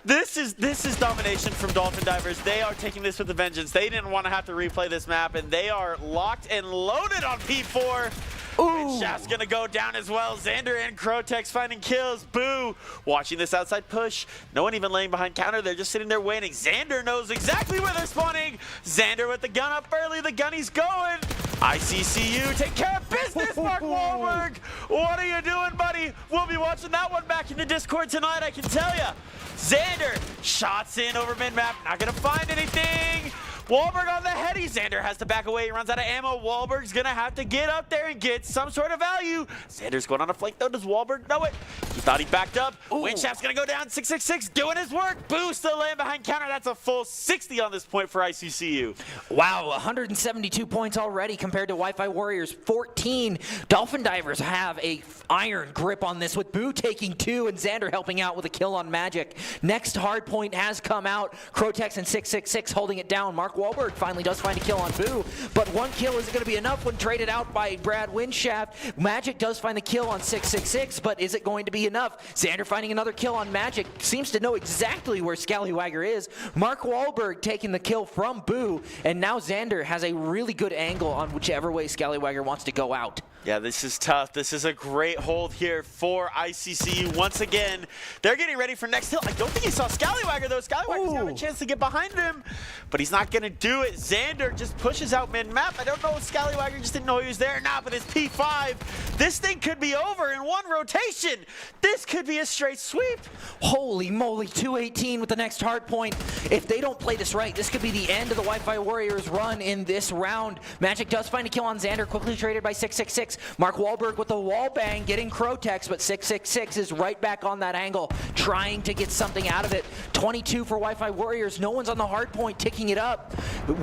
This is domination from Dolphin Divers. They are taking this with a vengeance. They didn't want to have to replay this map, and they are locked and loaded on P4. Windshaft's gonna go down as well. Xander and Crotex finding kills. Boo watching this outside push. No one even laying behind counter. They're just sitting there waiting. Xander knows exactly where they're spawning. Xander with the gun up early. The gunny's going. ICCU take care of business, Mark Wahlberg. What are you doing, buddy? We'll be watching that one back in the Discord tonight, I can tell ya. Xander shots in over mid-map. Not gonna find anything. Wahlberg on the heady. Xander has to back away. He runs out of ammo. Wahlberg's going to have to get up there and get some sort of value. Xander's going on a flank, though. Does Wahlberg know it? He thought he backed up. Windshaft's going to go down. 666 doing his work. Boo still laying behind counter. That's a full 60 on this point for ICCU. Wow, 172 points already compared to Wi-Fi Warriors 14. Dolphin Divers have a iron grip on this, with Boo taking 2 and Xander helping out with a kill on Magic. Next hard point has come out. Crotex and 666 holding it down. Mark Mark Wahlberg finally does find a kill on Boo, but one kill isn't going to be enough when traded out by Brad Winshaft. Magic does find the kill on 666, but is it going to be enough? Xander finding another kill on Magic, seems to know exactly where Scallywagger is. Mark Wahlberg taking the kill from Boo, and now Xander has a really good angle on whichever way Scallywagger wants to go out. Yeah, this is tough. This is a great hold here for ICCU. Once again, they're getting ready for next hill. I don't think he saw Scallywagger, though. Scallywagger's having a chance to get behind him, but he's not going to do it. Xander just pushes out mid-map. I don't know if Scallywagger just didn't know he was there or not, but it's P5. This thing could be over in one rotation. This could be a straight sweep. Holy moly, 218 with the next hard point. If they don't play this right, this could be the end of the Wi-Fi Warriors run in this round. Magic does find a kill on Xander, quickly traded by 666. Mark Wahlberg with the wall bang, getting Crotex, but 666 is right back on that angle, trying to get something out of it. 22 for Wi-Fi Warriors. No one's on the hard point, ticking it up.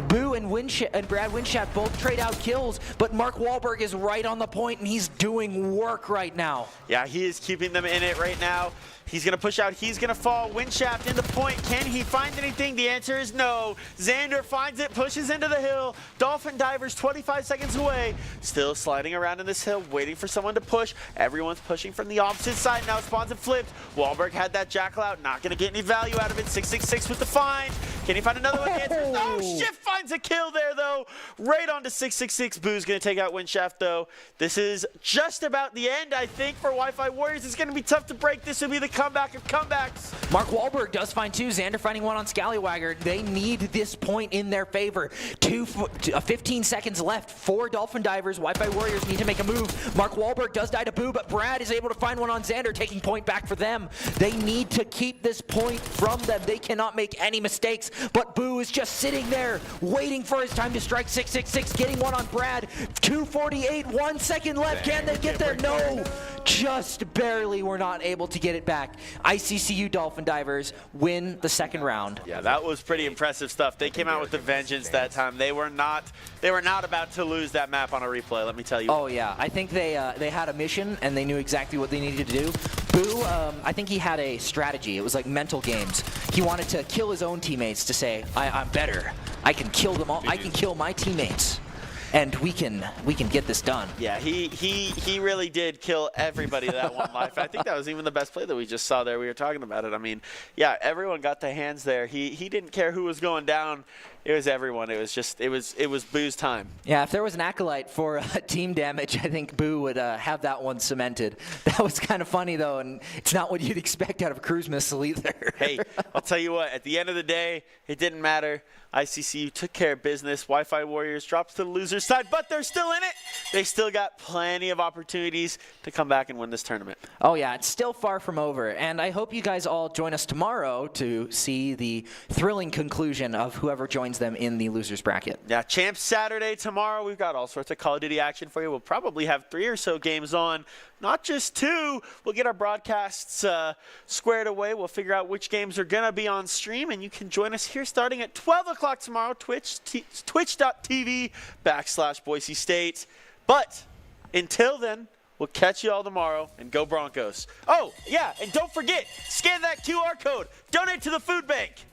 Boo and Brad Winshaft both trade out kills, but Mark Wahlberg is right on the point, and he's doing work right now. Yeah, he is keeping them in it right now. He's going to push out. He's going to fall. Winshaft in the point. Can he find anything? The answer is no. Xander finds it, pushes into the hill. Dolphin Divers 25 seconds away. Still sliding around in this hill, waiting for someone to push. Everyone's pushing from the opposite side. Now spawns have flipped. Wahlberg had that jackal out. Not going to get any value out of it. 666 with the find. Can he find another one? The answer is no. Shift finds a kill there, though. Right onto 666. Boo's going to take out Winshaft, though. This is just about the end, I think, for Wi-Fi Warriors. It's going to be tough to break. This will be the comeback of comebacks. Mark Wahlberg does find two. Xander finding one on Scallywagger. They need this point in their favor. 15 seconds left for Dolphin Divers. Wi-Fi Warriors need to make a move. Mark Wahlberg does die to Boo, but Brad is able to find one on Xander, taking point back for them. They need to keep this point from them. They cannot make any mistakes, but Boo is just sitting there waiting for his time to strike. 666 getting one on Brad. 2:48, 1 second left. Can they get there? No. Just barely were not able to get it back. ICCU Dolphin Divers win the second round. Yeah, that was pretty impressive stuff. They came out with a vengeance that time. They were not about to lose that map on a replay, let me tell you. Oh yeah, I think they had a mission and they knew exactly what they needed to do. Boo, I think he had a strategy. It was like mental games. He wanted to kill his own teammates to say, I'm better. I can kill them all. I can kill my teammates. And we can get this done. Yeah, he really did kill everybody that one life. I think that was even the best play that we just saw there. We were talking about it. I mean, yeah, everyone got their hands there. He didn't care who was going down. It was everyone. It was Boo's time. Yeah, if there was an acolyte for team damage, I think Boo would have that one cemented. That was kind of funny though, and it's not what you'd expect out of a cruise missile either. Hey, I'll tell you what. At the end of the day, it didn't matter. ICCU took care of business. Wi-Fi Warriors drops to the loser's side, but they're still in it. They still got plenty of opportunities to come back and win this tournament. Oh yeah, it's still far from over, and I hope you guys all join us tomorrow to see the thrilling conclusion of whoever joins them in the loser's bracket. Yeah, Champs Saturday tomorrow. We've got all sorts of Call of Duty action for you. We'll probably have 3 or so games on, not just 2. We'll get our broadcasts squared away. We'll figure out which games are going to be on stream, and you can join us here starting at 12 o'clock tomorrow, twitch.tv/Boise State. But until then, we'll catch you all tomorrow, and go Broncos. Oh, yeah, and don't forget, scan that QR code. Donate to the food bank.